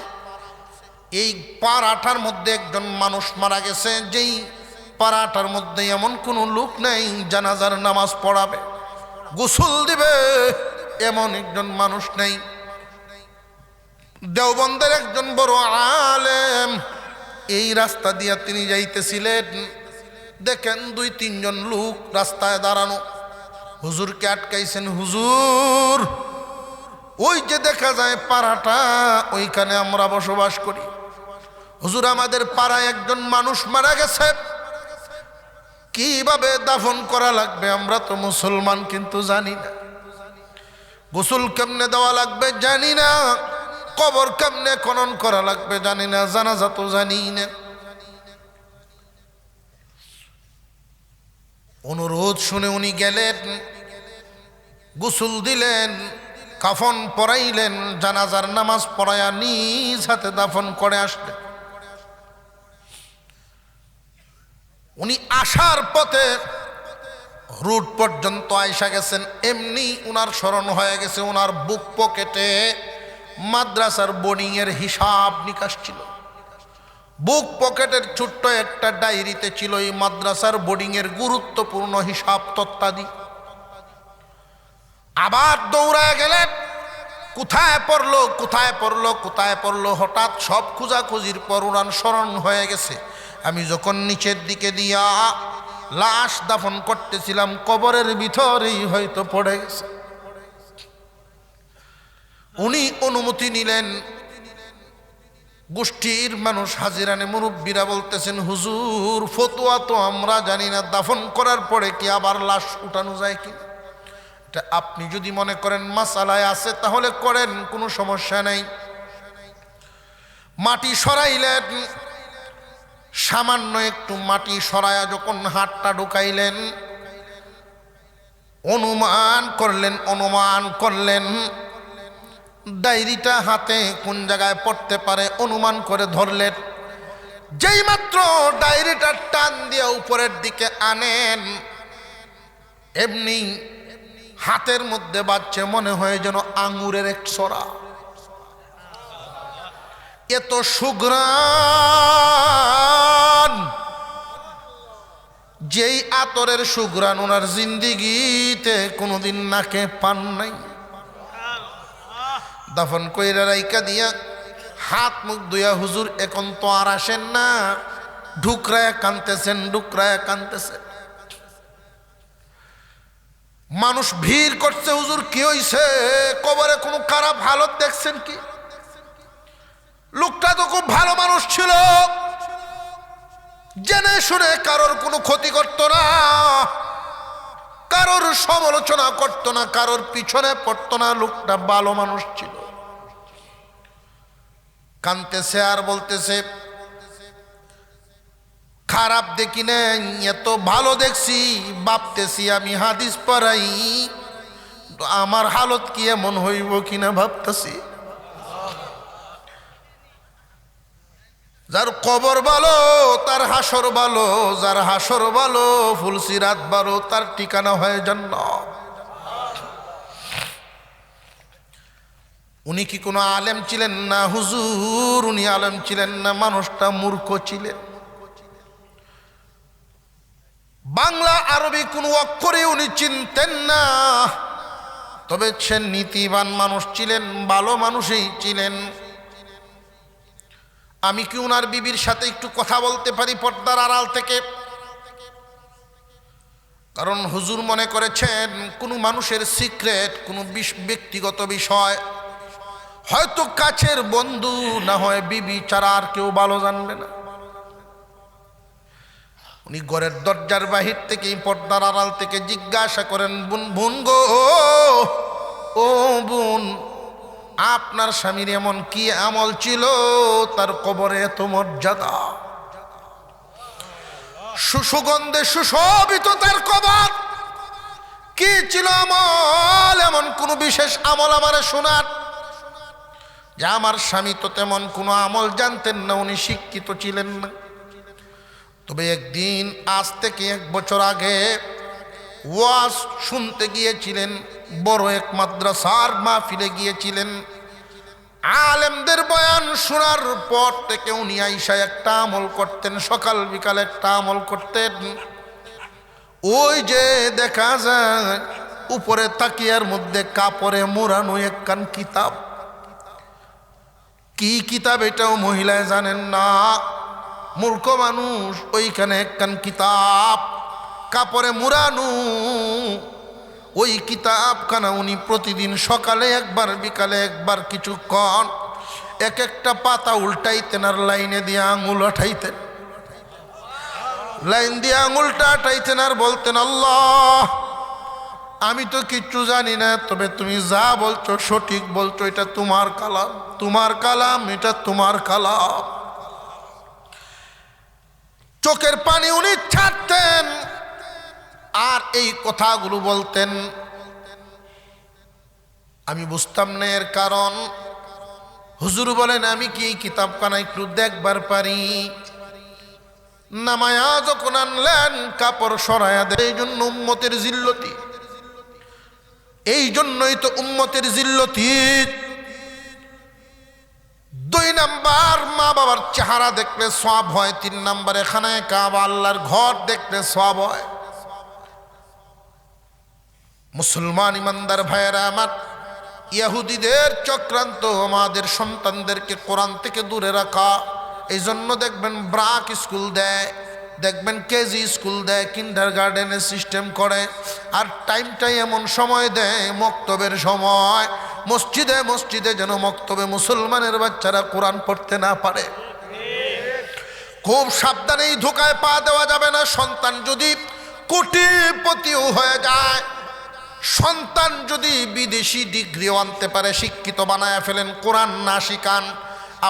এই পাড়াটার মধ্যে একজন মানুষ মারা গেছে, যেই পাড়াটার মধ্যে এমন কোনো লোক নেই জানাজার নামাজ পড়াবে, গোসল দিবে, এমন একজন মানুষ নেই। দেওবন্দের একজন বড় আলেম এই রাস্তা দিয়া তিনি যাইতেছিলেন, দেখেন 2-3 জন লোক রাস্তায় দাঁড়ানো, হুজুরকে আটকাইছেন। হুজুর, ওই যে দেখা যায় পাড়াটা, ওইখানে আমরা বসবাস করি। হুজুর, আমাদের পাড়ায় একজন মানুষ মারা গেছে, কিভাবে দাফন করা লাগবে আমরা তো মুসলমান, কিন্তু জানি না। গোসল কেমনে দেওয়া লাগবে জানি না, কবর কেমনে খনন করা লাগবে জানি না, জানাজা তো জানি না। অনুরোধ শুনে উনি গেলেন, গোসল দিলেন, কাফন পরাইলেন, জানাজার নামাজ পড়ায়া নিজ হাতে দাফন করে আসলেন। উনি আসার পথে রুট পর্যন্ত আইসা গেছেন, এমনি উনার স্মরণ হয়ে গেছে উনার বুক পকেটে মাদ্রাসার বোর্ডিং এর হিসাব নিকাশ ছিল। বুক পকেটের ছোট্ট একটা ডায়েরিতে ছিল এই মাদ্রাসার বোর্ডিং এর গুরুত্বপূর্ণ হিসাব তত্ত্বাদি। আবার দৌড়ায় গেলেন, কোথায় পড়লো কোথায় পড়লো কোথায় পড়লো। হঠাৎ সব খোঁজাখুঁজির পর উনার স্মরণ হয়ে গেছে, আমি যখন নিচের দিকে দিয়া লাশ দাফন করতেছিলাম কবরের ভিতরেই হয়তো পড়ে গেছে। উনি অনুমতি নিলেন। গোষ্ঠীর মানুষ, হাজিরানে মুরব্বীরা বলতেছেন, হুজুর, ফতোয়া তো আমরা জানি না, দাফন করার পরে কি আবার লাশ উঠানো যায় কি? এটা আপনি যদি মনে করেন মাসালায় আছে তাহলে করেন, কোনো সমস্যা নেই। মাটি সরাইলেন, সামান্য একটু মাটি সরায়া যখন হাতটা ঢুকাইলেন, অনুমান করলেন ডায়েরিটা হাতে কোন জায়গায় পড়তে পারে অনুমান করে ধরলেন। যেই মাত্র ডায়েরিটা টান দিয়ে উপরের দিকে আনেন, এমনি হাতের মধ্যে বাজছে, মনে হয় যেন আঙ্গুরের এক ছড়া। এত সুঘ্রাণ, যেই আতরের সুঘ্রাণ ওনার জিন্দিগিতে কোনোদিন নাকে পান নাই। দাফন কইরা রাইকা দিয়া হাত মুখ ধুইয়া, হুজুর এখন তো আর আসেন না, ঢুকরায়া কানতেছেন। মানুষ ভিড় করছে, হুজুর কি হইছে, কবরে কোনো খারাপ হালত দেখছেন কি? লোকটা তো খুব ভালো মানুষ ছিল, জেনে শুনে কারোর কোনো ক্ষতি করত না, কারোর সমালোচনা করত না, কারোর পিছনে পড়তো না, লোকটা ভালো মানুষ ছিল। কানতেছে আর বলতেছে, খারাপ দেখি নাই, এত ভালো দেখছি, ভাবতেছি আমি হাদিস পড়াই, আমার হালত কি এমন হইব কিনা ভাবতেছি। যার কবর ভালো তার হাসর ভালো, যার হাসর ভালো ফুলসিরাত ভালো, তার ঠিকানা হয় জান্নাত। উনি কি কোনো আলেম ছিলেন না? হুজুর, উনি আলেম ছিলেন না, মানুষটা মূর্খ ছিলেন। বাংলা আরবি কোনো অক্ষরে উনি চিনতেন না, তবে সে নীতিবান মানুষ ছিলেন, ভালো মানুষই ছিলেন। আমি কি উনার বিবির সাথে একটু কথা বলতে পারি পর্দার আড়াল থেকে? কারণ হুজুর মনে করেছেন কোনো মানুষের সিক্রেট, কোনো ব্যক্তিগত বিষয় হয়তো কাছের বন্ধু না হয় বিবি ছাড়া আর কেউ ভালো জানবে না। উনি ঘরের দরজার বাহির থেকে পর্দার আড়াল থেকে জিজ্ঞাসা করেন, বোন গো, ও বোন, আপনার স্বামীর এমন কি আমল ছিল তার কবরে এত মর্যাদা, সুগন্ধে সুশোভিত তার কবর, কি ছিল আমল? এমন কোন বিশেষ আমল আমারে শোনার। যে আমার স্বামী তো তেমন কোনো আমল জানতেন না, উনি শিক্ষিত ছিলেন না। তবে একদিন আজ থেকে 1 বছর আগে ওয়াজ শুনতে গিয়েছিলেন, বড় এক মাদ্রাসার মাহফিলে গিয়েছিলেন। আলেমদের বয়ান শোনার পর থেকে উনি আইসা একটা আমল করতেন, সকাল বিকাল একটা আমল করতেন। ওই যে দেখা যায় উপরে তাকিয়ার মধ্যে কাপড়ে মোড়ানো একখান কিতাব, কি কিতাব এটাও মহিলায় জানেন না, মূর্খ মানুষ। ওইখানে একখান কিতাব কাপড়ে মুড়ানো, ওই কিতাবখানা উনি প্রতিদিন সকালে একবার বিকালে একবার কিছুক্ষণ এক একটা পাতা উল্টাইতেন আর লাইনে দিয়ে আঙুল আঠাইতেন, লাইন দিয়ে আঙুলটা আঠাইতেন আর বলতেন, আল্লাহ আমি তো কিচ্ছু জানি না, তবে তুমি যা বলছো সঠিক বলছো, এটা তোমার কালাম, তোমার কালাম, এটা তোমার কালাম। চোখের পানি উনি ছাড়তেন আর এই কথাগুলো বলতেন। আমি বুঝতাম না এর কারণ। হুজুর বলেন, আমি কি এই কিতাবখানা একটু দেখবার পারি? নামায়া যখন আনলেন কাপড় সরায়া দেয়। এই জন্য উম্মতের জিল্লতি, এই জন্যই তো উম্মতের জিল্লতি। 2 নাম্বার মা বাবার চেহারা দেখলে সওয়াব হয়, 3 নাম্বার এখানে কাবা আল্লাহর ঘর দেখলে সওয়াব হয়। মুসলমান ইমানদার ভাইয়েরা আমার, ইহুদিদের চক্রান্ত আমাদের সন্তানদেরকে কোরআন থেকে দূরে রাখা। এই জন্য দেখবেন ব্রাক স্কুল দেয়, দেখবেন কেজি স্কুল দেয়, কিন্ডারগার্টেনের সিস্টেম করে, আর টাইমটাই এমন সময় দেয় মক্তবের সময়। মসজিদে মসজিদে যেন মক্তবে মুসলমানের বাচ্চারা কোরআন পড়তে না পারে। খুব সাবধানে, এই ধোকায় পা দেওয়া যাবে না। সন্তান যদি কোটিপতিও হয়ে যায়, সন্তান যদি বিদেশি ডিগ্রিও আনতে পারে, শিক্ষিত বানায় ফেলেন, কোরআন না শিখান,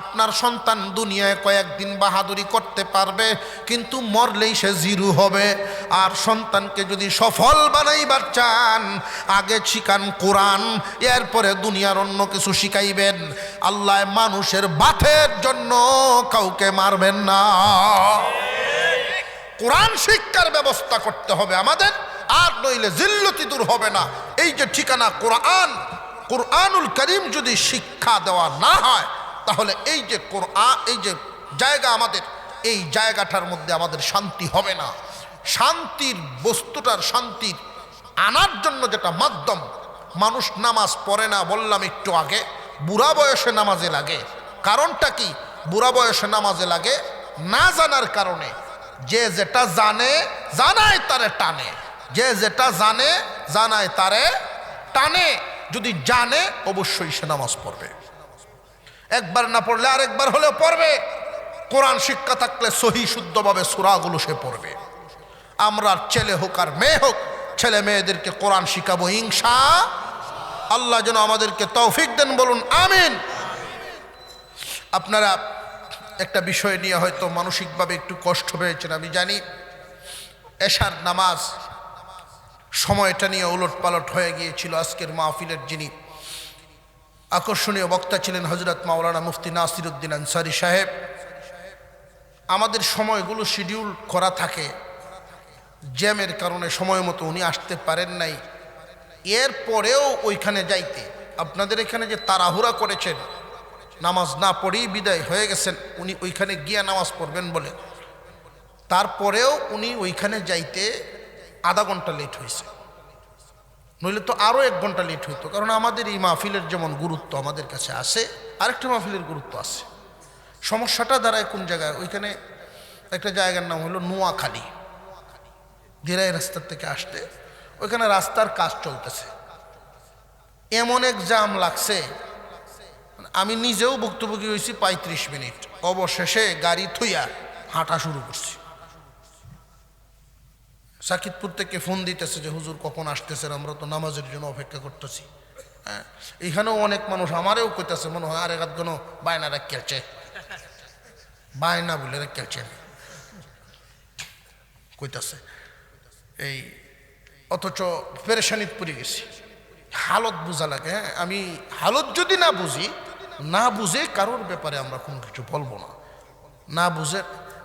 আপনার সন্তান দুনিয়ায় কয়েকদিন বাহাদুরি করতে পারবে, কিন্তু মরলেই সে জিরো হবে। আর সন্তানকে যদি সফল বানাইবার চান, আগে শিখান কোরআন, এরপরে দুনিয়ার অন্য কিছু শিখাইবেন। আল্লাহ মানুষের বাথের জন্য কাউকে মারবেন না। কোরআন শিক্ষার ব্যবস্থা করতে হবে আমাদের, আর নইলে জিল্লতি দূর হবে না। এই যে ঠিকানা কোরআন, কোরআনুল করিম যদি শিক্ষা দেওয়া না হয়, তাহলে এই যে কোরআন, এই যে জায়গা আমাদের, এই জায়গাটার মধ্যে আমাদের শান্তি হবে না। শান্তির বস্তুটার শান্তির আনার জন্য যেটা মাধ্যম, মানুষ নামাজ পড়ে না বললাম একটু আগে, বুড়া বয়সে নামাজে লাগে। কারণটা কি? বুড়া বয়সে নামাজে লাগে না জানার কারণে। যে যেটা জানে জানায় তারে টানে, যে যেটা জানে জানায় তারে টানে। যদি জানে অবশ্যই সে নামাজ পড়বে, একবার না পড়লে আরেকবার হলেও পড়বে। কোরআন শিক্ষা থাকলে সহি শুদ্ধভাবে সূরাগুলো সে পড়বে। আমরা ছেলে হোক আর মেয়ে হোক, ছেলে মেয়েদেরকে কোরআন শিখাবো ইনশাআল্লাহ। যেন আমাদেরকে তৌফিক দেন, বলুন আমিন। আপনারা একটা বিষয় নিয়ে হয়তো মানসিকভাবে একটু কষ্ট পেয়েছেন, আমি জানি। এশার নামাজ সময়টা নিয়ে উলট পালট হয়ে গিয়েছিল। আজকের মাহফিলের যিনি আকর্ষণীয় বক্তা ছিলেন হযরত মাওলানা মুফতি নাসির উদ্দিন আনসারী সাহেব। আমাদের সময়গুলো শিডিউল করা থাকে, জ্যামের কারণে সময় মতো উনি আসতে পারেন নাই। এরপরেও ওইখানে যাইতে, আপনাদের এখানে যে তাড়াহুড়া করেছেন, নামাজ না পড়েই বিদায় হয়ে গেছেন, উনি ওইখানে গিয়া নামাজ পড়বেন বলে, তারপরেও উনি ওইখানে যাইতে আধা ঘন্টা লেট হয়েছে। নইলে তো আরও 1 ঘন্টা লেট হইতো। কারণ আমাদের এই মাহফিলের যেমন গুরুত্ব আমাদের কাছে আছে, আরেকটা মাহফিলের গুরুত্ব আছে। সমস্যাটা দাঁড়ায় কোন জায়গায়? ওইখানে একটা জায়গার নাম হলো নোয়াখালী, দিরাই রাস্তার থেকে আসতে, ওইখানে রাস্তার কাজ চলতেছে। এমন এক জাম লাগছে, আমি নিজেও ভুক্তভোগী হয়েছি 35 মিনিট। অবশেষে গাড়ি থুইয়া হাঁটা শুরু করছি। সাকিবপুর থেকে ফোন দিতেছে যে হুজুর কখন আসতেছেন, আমরা তো নামাজের জন্য অপেক্ষা করতেছি। হ্যাঁ, এইখানেও অনেক মানুষ আমারেও কইতেছে, মনে হয় আরেক আধ কোনো বায়না রাখছে, বায়না বলে রাখছে কইতাছে এই, অথচ পেরেশানিত পড়ে গেছি। হালত বোঝা লাগে। হ্যাঁ, আমি হালত যদি না বুঝি, না বুঝে কারোর ব্যাপারে আমরা কোনো কিছু বলবো না। না বুঝে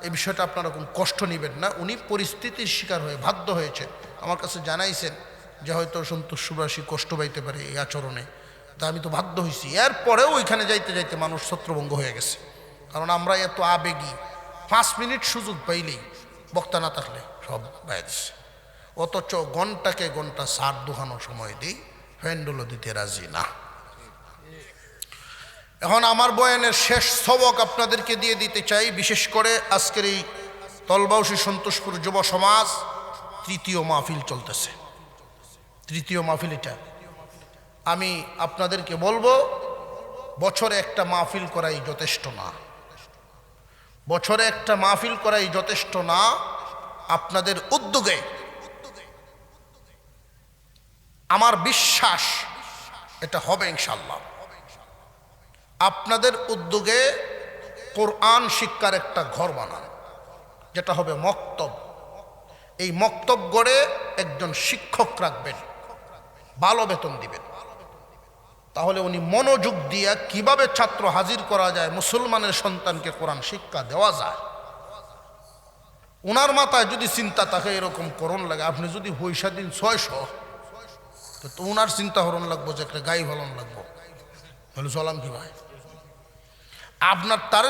এই বিষয়টা আপনারা কোনো কষ্ট নেবেন না। উনি পরিস্থিতির শিকার হয়ে বাধ্য হয়েছে, আমার কাছে জানাইছেন যে হয়তো সন্তোষ সুবাসী কষ্ট পাইতে পারে এই আচরণে, তা আমি তো বাধ্য হয়েছি। এরপরেও ওইখানে যাইতে যাইতে মানুষ ছত্রভঙ্গ হয়ে গেছে, কারণ আমরা এত আবেগী। 5 মিনিট সুযোগ পাইলেই বক্তা না থাকলে সব বাইরে, অথচ ঘন্টাকে ঘন্টা সার দোকানোর সময় দিই, হ্যান্ডলও দিতে রাজি না। এখন আমার বয়ানের শেষ সবক আপনাদেরকে দিয়ে দিতে চাই। বিশেষ করে আজকের এই তলবাউসী সন্তোষপুর যুব সমাজ 3য় মাহফিল চলতেছে, 3য় মাহফিল এটা। আমি আপনাদেরকে বলবো, বছরে একটা মাহফিল করাই যথেষ্ট না, বছরে একটা মাহফিল করাই যথেষ্ট না। আপনাদের উদ্যোগে আমার বিশ্বাস এটা হবে ইনশাআল্লাহ। আপনাদের উদ্যোগে কোরআন শিক্ষার একটা ঘর বানান, যেটা হবে মক্তব। এই মক্তব গড়ে একজন শিক্ষক রাখবেন, ভালো বেতন দিবেন, তাহলে উনি মনোযোগ দিয়ে কিভাবে ছাত্র হাজির করা যায়, মুসলমানের সন্তানকে কোরআন শিক্ষা দেওয়া যায়, ওনার মাথায় যদি চিন্তা থাকে এরকম করণ লাগে। আপনি যদি পয়সা দিন 600, তো ওনার চিন্তা হরণ লাগবো যে একটা গাই ফলন লাগবো, বলে চলাম কি ভাই। আপনার তার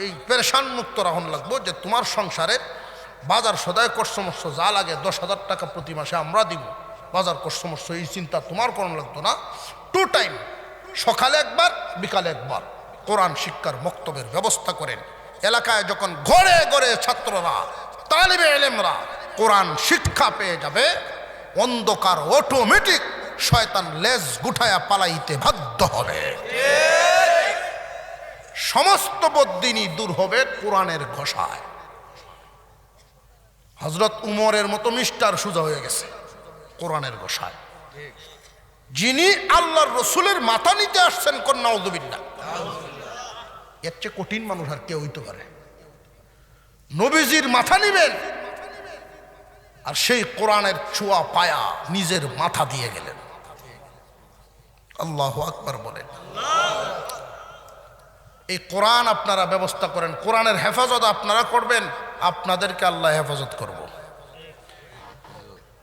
এই পেরেশান মুক্ত রাখুন লাগবো যে তোমার সংসারে বাজার সদায় কষ্টমস্ত যা লাগে 10,000 টাকা প্রতি মাসে আমরা দিব, বাজার কষ্টমস্ত এই চিন্তা তোমার করণ লাগতো না। 2 টাইম, সকালে একবার বিকালে একবার কোরআন শিক্ষার মক্তবের ব্যবস্থা করেন। এলাকায় যখন ঘরে ঘরে ছাত্ররা, তালিবে ইলমরা কোরআন শিক্ষা পেয়ে যাবে, অন্ধকার অটোমেটিক শয়তান লেজ গুঠায়া পালাইতে বাধ্য হবে, সমস্ত বদ্দিনী দূর হবে কোরআনের ঘষায়। হযরত উমরের মতো মিস্টার সুজা হয়ে গেছে কোরআনের ঘষায়। যিনি আল্লাহর রসুলের মাথা নিতে আসছেন, কন্যা নাউযুবিল্লাহ, এর চেয়ে কঠিন মানুষ আর কে হইতে পারে? নবীজির মাথা নিবেন, আর সেই কোরআনের ছোঁয়া পায়া নিজের মাথা দিয়ে গেলেন। আল্লাহু আকবার বলেন। এই কোরআন আপনারা ব্যবস্থা করেন, কোরআনের হেফাজত আপনারা করবেন, আপনাদেরকে আল্লাহ হেফাজত করব।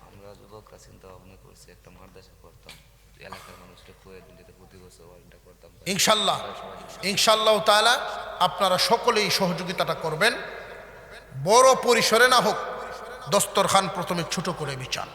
আমরা যুবকরা চিন্তা ভাবনা করছি একটা মাদ্রাসা করতাম, এলাকার মানুষকে কয়ে দিলে প্রতি বছর ওয়ার্ডটা করতাম ইনশাল্লাহ। ইনশাআল্লাহ তাআলা আপনারা সকলেই সহযোগিতাটা করবেন, বড় পরিসরে না হোক, দস্তরখান প্রথমে ছোট করে বিছান।